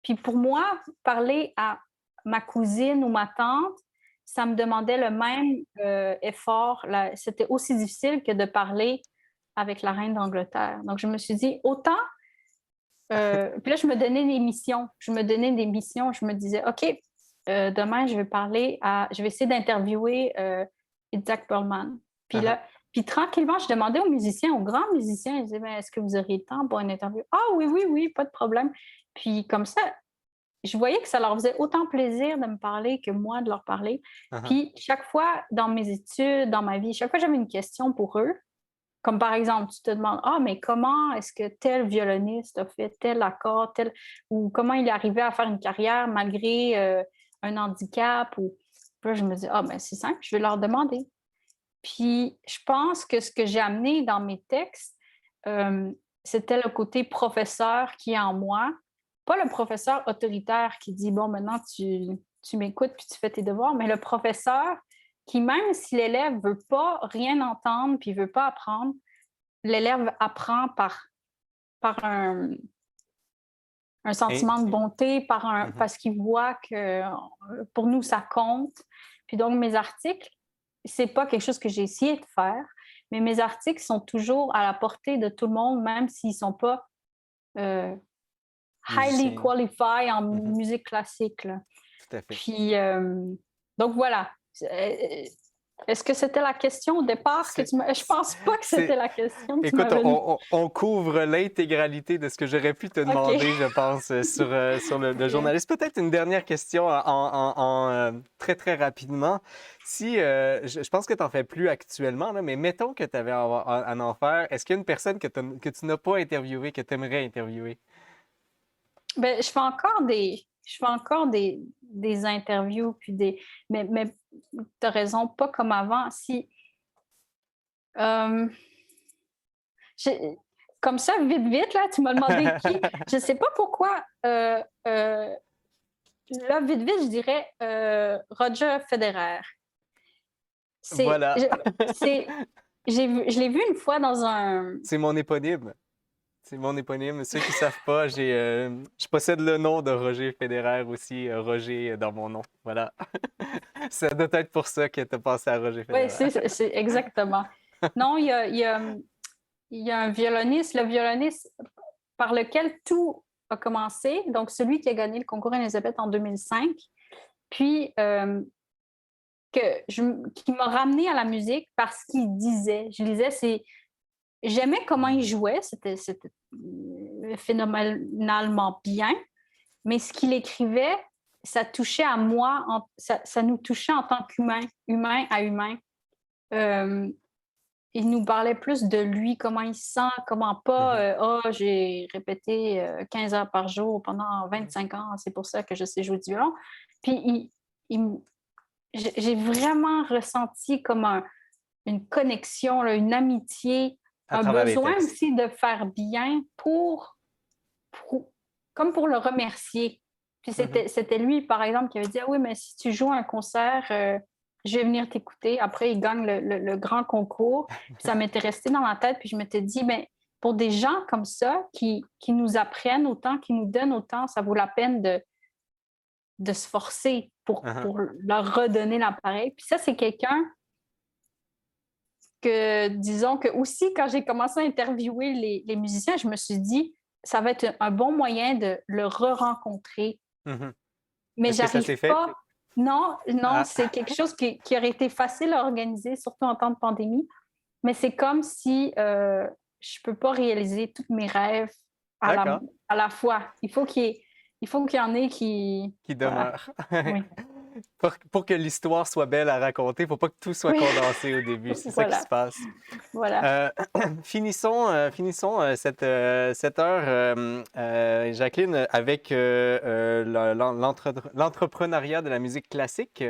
Puis pour moi, parler à ma cousine ou ma tante, ça me demandait le même effort. C'était aussi difficile que de parler avec la reine d'Angleterre. Donc, je me suis dit, autant. Puis là, je me donnais des missions. Je me disais, OK, demain, je vais essayer d'interviewer Itzhak Perlman. Puis là, puis tranquillement, je demandais aux musiciens, aux grands musiciens, je disais, ben, est-ce que vous auriez le temps pour une interview? Ah oui, oui, oui, pas de problème. Puis comme ça, je voyais que ça leur faisait autant plaisir de me parler que moi de leur parler. Puis chaque fois, dans mes études, dans ma vie, chaque fois que j'avais une question pour eux, comme par exemple, tu te demandes, ah, mais comment est-ce que tel violoniste a fait tel accord, ou comment il est arrivé à faire une carrière malgré un handicap, ou puis là, je me dis, ah, ben c'est simple, je vais leur demander. Puis je pense que ce que j'ai amené dans mes textes, c'était le côté professeur qui est en moi, pas le professeur autoritaire qui dit, bon, maintenant tu m'écoutes puis tu fais tes devoirs, mais le professeur qui, même si l'élève ne veut pas rien entendre puis ne veut pas apprendre, l'élève apprend par un sentiment de bonté, parce qu'il voit que pour nous, ça compte. Puis donc, mes articles, c'est pas quelque chose que j'ai essayé de faire, mais mes articles sont toujours à la portée de tout le monde, même s'ils ne sont pas highly qualified en musique classique. Là. Tout à fait. Puis, donc voilà. Est-ce que c'était la question au départ que tu m'as... Je pense pas que c'était la question que tu m'avais... Écoute, on couvre l'intégralité de ce que j'aurais pu te demander, je pense, sur le journaliste. Peut-être une dernière question très, très rapidement. Si, je pense que tu n'en fais plus actuellement, là, mais mettons que tu avais à en faire, est-ce qu'il y a une personne que tu n'as pas interviewée, que tu aimerais interviewer? Ben, je fais encore des interviews, puis mais tu as raison, pas comme avant. Comme ça, vite, vite, là, tu m'as demandé qui. Je ne sais pas pourquoi. Là, vite, vite, je dirais Roger Federer. Voilà. Je l'ai vu une fois dans un... C'est mon éponyme. C'est mon éponyme. Ceux qui ne savent pas, je possède le nom de Roger Federer aussi, Roger dans mon nom. Voilà. Ça doit être pour ça que tu as pensé à Roger Federer. Oui, c'est exactement. Non, il y a un violoniste, le violoniste par lequel tout a commencé, donc celui qui a gagné le concours Elisabeth en 2005, puis qui m'a ramené à la musique parce qu'il disait, j'aimais comment il jouait, c'était phénoménalement bien, mais ce qu'il écrivait, ça touchait à moi, ça nous touchait en tant qu'humain, humain à humain. Il nous parlait plus de lui, comment il se sent, comment pas, j'ai répété 15 heures par jour pendant 25 ans, c'est pour ça que je sais jouer du violon. Puis j'ai vraiment ressenti comme une connexion, là, une amitié, un besoin aussi de faire bien pour comme pour le remercier. Puis Mhm. c'était lui, par exemple, qui avait dit, ah oui, mais si tu joues un concert, je vais venir t'écouter. Après, il gagne le grand concours. Puis ça m'était resté dans la tête. Puis je m'étais dit, ben, pour des gens comme ça, qui nous apprennent autant, qui nous donnent autant, ça vaut la peine de se forcer Mhm. pour leur redonner l'appareil. Puis ça, c'est quelqu'un que, disons que aussi, quand j'ai commencé à interviewer les musiciens, je me suis dit, ça va être un bon moyen de le re-rencontrer. Mhm. Mais Est-ce que ça j'arrive s'est fait? pas. Non, non, Ah, c'est quelque chose qui aurait été facile à organiser, surtout en temps de pandémie. Mais c'est comme si je peux pas réaliser tous mes rêves à d'accord, à la fois. Il faut qu'il y en ait qui. qui Voilà. demeure. Oui. Pour que l'histoire soit belle à raconter, il ne faut pas que tout soit Oui. condensé au début. C'est ça qui se Voilà. passe. Voilà. Euh, finissons cette heure, Jacqueline, avec l'entrepreneuriat de la musique classique.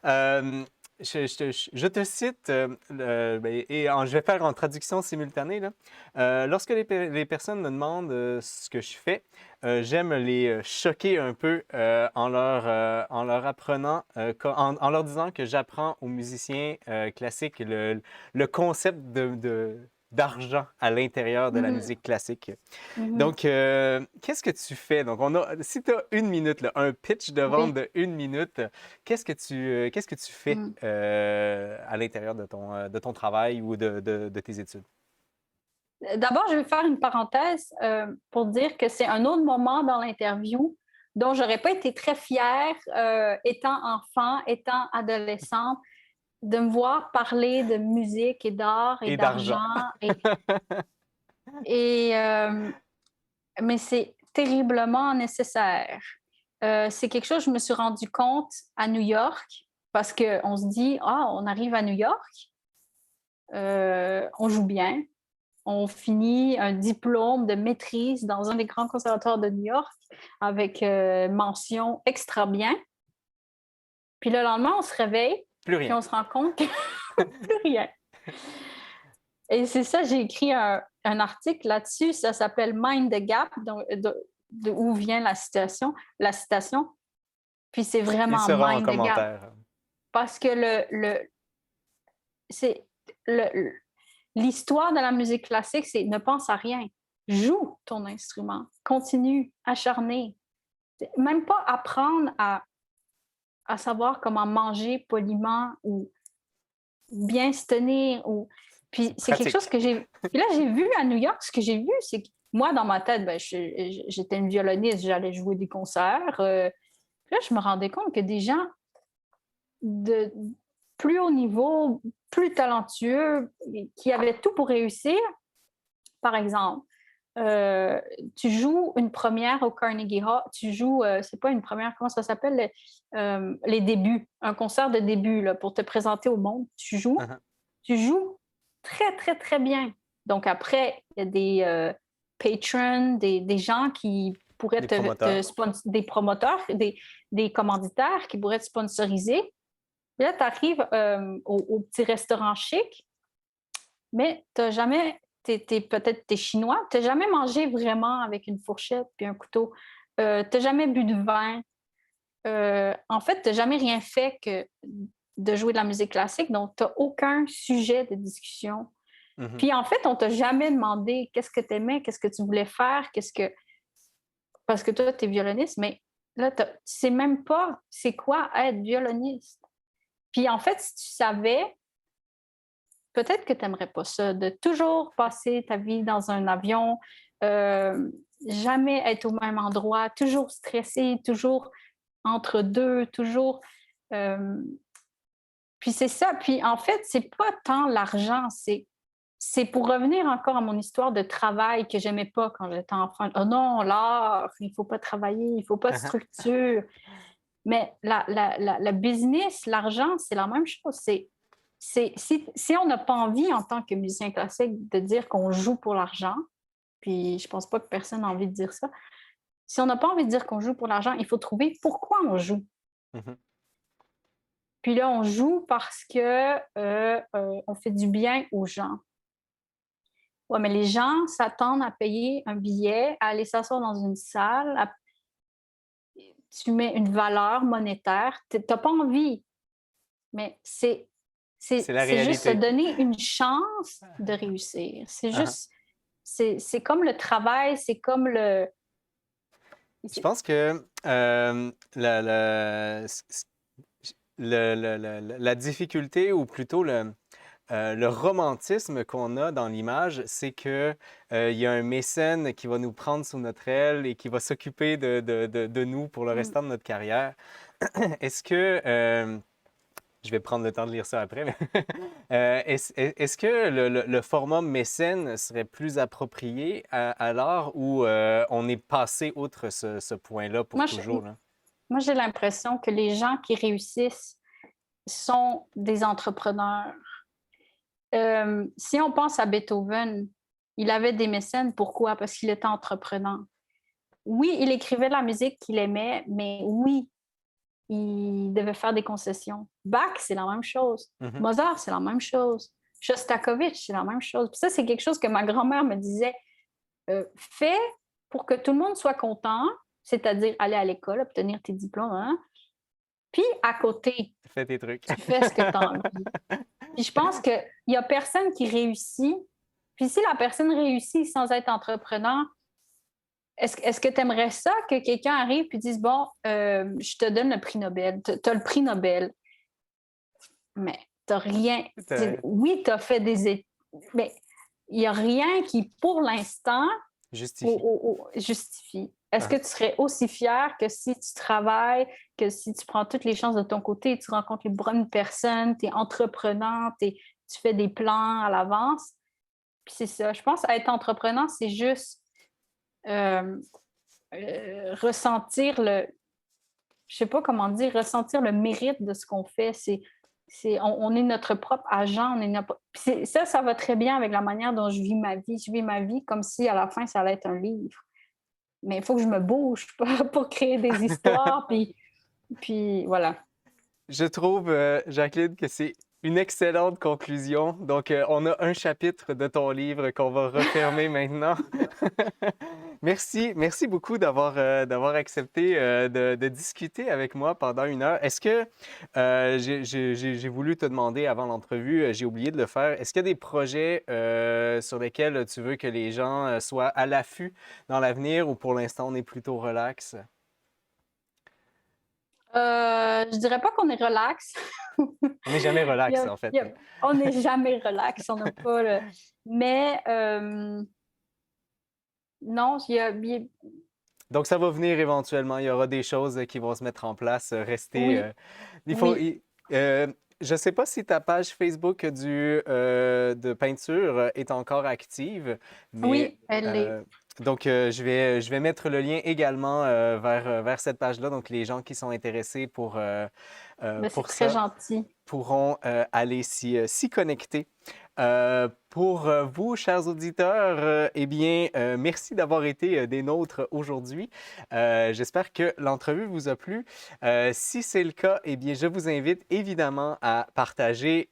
Euh, je te cite, je vais faire en traduction simultanée, là. Lorsque les personnes me demandent ce que je fais, j'aime les choquer un peu en leur apprenant, en leur disant que j'apprends aux musiciens classiques le concept d'argent à l'intérieur de la Mhm. musique classique. Mhm. Donc, qu'est-ce que tu fais? Donc, si tu as une minute, là, un pitch de vente Oui. de une minute, qu'est-ce que tu fais Mm. à l'intérieur de ton travail ou de tes études? D'abord, je vais faire une parenthèse pour dire que c'est un autre moment dans l'interview dont j'aurais pas été très fière étant enfant, étant adolescente, de me voir parler de musique et d'art et Et d'argent. d'argent. Et, mais c'est terriblement nécessaire. C'est quelque chose que je me suis rendu compte à New York parce qu'on se dit, ah, on arrive à New York, on joue bien, on finit un diplôme de maîtrise dans un des grands conservatoires de New York avec mention extra bien. Puis le lendemain, on se réveille, Plus puis rien. on se rend compte que plus rien. Et c'est ça, j'ai écrit un article là-dessus, ça s'appelle Mind the Gap, de où vient la citation. Puis c'est Il vraiment sera en Mind the Gap. commentaire. Parce que c'est le, l'histoire de la musique classique, c'est ne pense à rien. Joue ton instrument, continue, acharné. Même pas apprendre à savoir comment manger poliment ou bien se tenir. Puis c'est quelque chose Pratique. que j'ai. Puis là, j'ai vu à New York, ce que j'ai vu, c'est que moi, dans ma tête, ben, j'étais une violoniste, j'allais jouer des concerts. Puis là, je me rendais compte que des gens de plus haut niveau, plus talentueux, qui avaient tout pour réussir, par exemple, euh, tu joues une première au Carnegie Hall, tu joues, c'est pas une première, comment ça s'appelle, les débuts, un concert de début là, pour te présenter au monde. Tu joues très, très, très bien. Donc après, il y a des patrons, des gens qui pourraient Des promoteurs. des promoteurs, des commanditaires qui pourraient te sponsoriser. Puis là, tu arrives au petit restaurant chic, mais tu n'as jamais, peut-être tu es chinois, tu n'as jamais mangé vraiment avec une fourchette puis un couteau. Tu n'as jamais bu de vin. En fait, tu n'as jamais rien fait que de jouer de la musique classique, donc tu n'as aucun sujet de discussion. Mhm. Puis en fait, on t'a jamais demandé qu'est-ce que tu aimais, qu'est-ce que tu voulais faire, parce que toi, tu es violoniste, mais là, tu sais même pas c'est quoi être violoniste. Puis en fait, si tu savais, peut-être que tu n'aimerais pas ça, de toujours passer ta vie dans un avion, jamais être au même endroit, toujours stressé, toujours entre deux, toujours. euh, Puis c'est ça. Puis en fait, c'est pas tant l'argent, c'est pour revenir encore à mon histoire de travail que j'aimais pas quand j'étais enfant. Oh non, l'art, il faut pas travailler, il faut pas de structure. Mais la business, l'argent, c'est la même chose. Si on n'a pas envie en tant que musicien classique de dire qu'on joue pour l'argent, puis je pense pas que personne n'a envie de dire ça. Si on n'a pas envie de dire qu'on joue pour l'argent, il faut trouver pourquoi on joue. Mhm. Puis là, on joue parce que on fait du bien aux gens. Ouais, mais les gens s'attendent à payer un billet, à aller s'asseoir dans une salle, tu mets une valeur monétaire, tu as pas envie, mais C'est la c'est juste se réalité. donner une chance de réussir. C'est Ah, ah. juste c'est comme le travail, c'est comme Je c'est pense que la difficulté, ou plutôt le romantisme qu'on a dans l'image, c'est que il y a un mécène qui va nous prendre sous notre aile et qui va s'occuper de nous pour le mmh, restant de notre carrière. Est-ce que, je vais prendre le temps de lire ça après, mais est-ce que le format mécène serait plus approprié à l'heure où on est passé outre ce point-là pour moi je toujours, là? moi j'ai l'impression que les gens qui réussissent sont des entrepreneurs. Si on pense à Beethoven, il avait des mécènes. Pourquoi? Parce qu'il était entrepreneur. Oui, il écrivait la musique qu'il aimait, mais oui, il devait faire des concessions. Bach, c'est la même chose. Mhm. Mozart, c'est la même chose. Shostakovich, c'est la même chose. Puis ça, c'est quelque chose que ma grand-mère me disait. Fais pour que tout le monde soit content, c'est-à-dire aller à l'école, obtenir tes diplômes, hein. Puis à côté, Fais tes trucs. tu fais ce que tu as envie. Puis je pense qu'il n'y a personne qui réussit. Puis si la personne réussit sans être entrepreneur, est-ce que tu aimerais ça que quelqu'un arrive et dise, bon, je te donne le prix Nobel, tu as le prix Nobel, mais tu n'as rien. Oui, tu as fait mais il n'y a rien qui, pour l'instant, Justifie. justifie. Est-ce que Ah. tu serais aussi fier que si tu travailles, que si tu prends toutes les chances de ton côté, tu rencontres les bonnes personnes, tu es entrepreneur, tu fais des plans à l'avance? Puis c'est ça. Je pense être entrepreneur, c'est juste euh, ressentir je sais pas comment dire, ressentir le mérite de ce qu'on fait. On est notre propre agent. Ça va très bien avec la manière dont je vis ma vie. Je vis ma vie comme si à la fin, ça allait être un livre. Mais il faut que je me bouge pour créer des histoires. Puis voilà. Je trouve, Jacqueline, que c'est une excellente conclusion. Donc, on a un chapitre de ton livre qu'on va refermer maintenant. Merci beaucoup d'avoir accepté de discuter avec moi pendant 1 heure. Est-ce que j'ai voulu te demander avant l'entrevue, j'ai oublié de le faire. Est-ce qu'il y a des projets sur lesquels tu veux que les gens soient à l'affût dans l'avenir, ou pour l'instant on est plutôt relax? Je dirais pas qu'on est relax. On n'est jamais Il y relax, a- en fait. il y a- on n'est jamais relax. On n'a pas le. Mais non, Donc, ça va venir éventuellement. Il y aura des choses qui vont se mettre en place. Rester. oui, Il faut. oui, Je ne sais pas si ta page Facebook de peinture est encore active, mais oui, elle l'est. donc je vais mettre le lien également vers cette page-là. Donc, les gens qui sont intéressés Mais c'est pour très ça gentil. pourront aller s'y connecter. Pour vous, chers auditeurs, eh bien, merci d'avoir été des nôtres aujourd'hui. J'espère que l'entrevue vous a plu. Si c'est le cas, eh bien, je vous invite évidemment à partager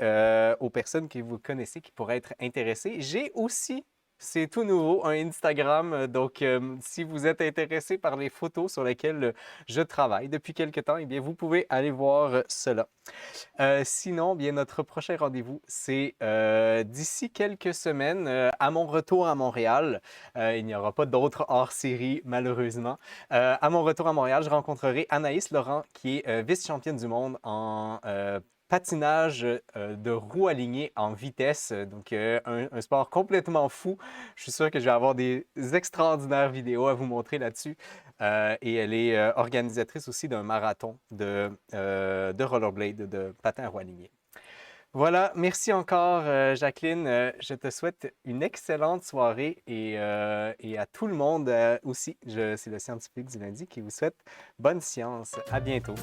aux personnes que vous connaissez qui pourraient être intéressées. J'ai aussi, c'est tout nouveau, un Instagram. Donc, si vous êtes intéressé par les photos sur lesquelles je travaille depuis quelque temps, eh bien, vous pouvez aller voir cela. Sinon, bien, notre prochain rendez-vous, c'est d'ici quelques semaines, à mon retour à Montréal. Il n'y aura pas d'autres hors-série, malheureusement. À mon retour à Montréal, je rencontrerai Anaïs Laurent, qui est vice-championne du monde en patinage de roues alignées en vitesse. Donc, un sport complètement fou. Je suis sûr que je vais avoir des extraordinaires vidéos à vous montrer là-dessus. Et elle est organisatrice aussi d'un marathon de rollerblade, de patin à roues alignées. Voilà, merci encore, Jacqueline. Je te souhaite une excellente soirée et à tout le monde aussi. C'est le scientifique du lundi qui vous souhaite bonne science. À bientôt.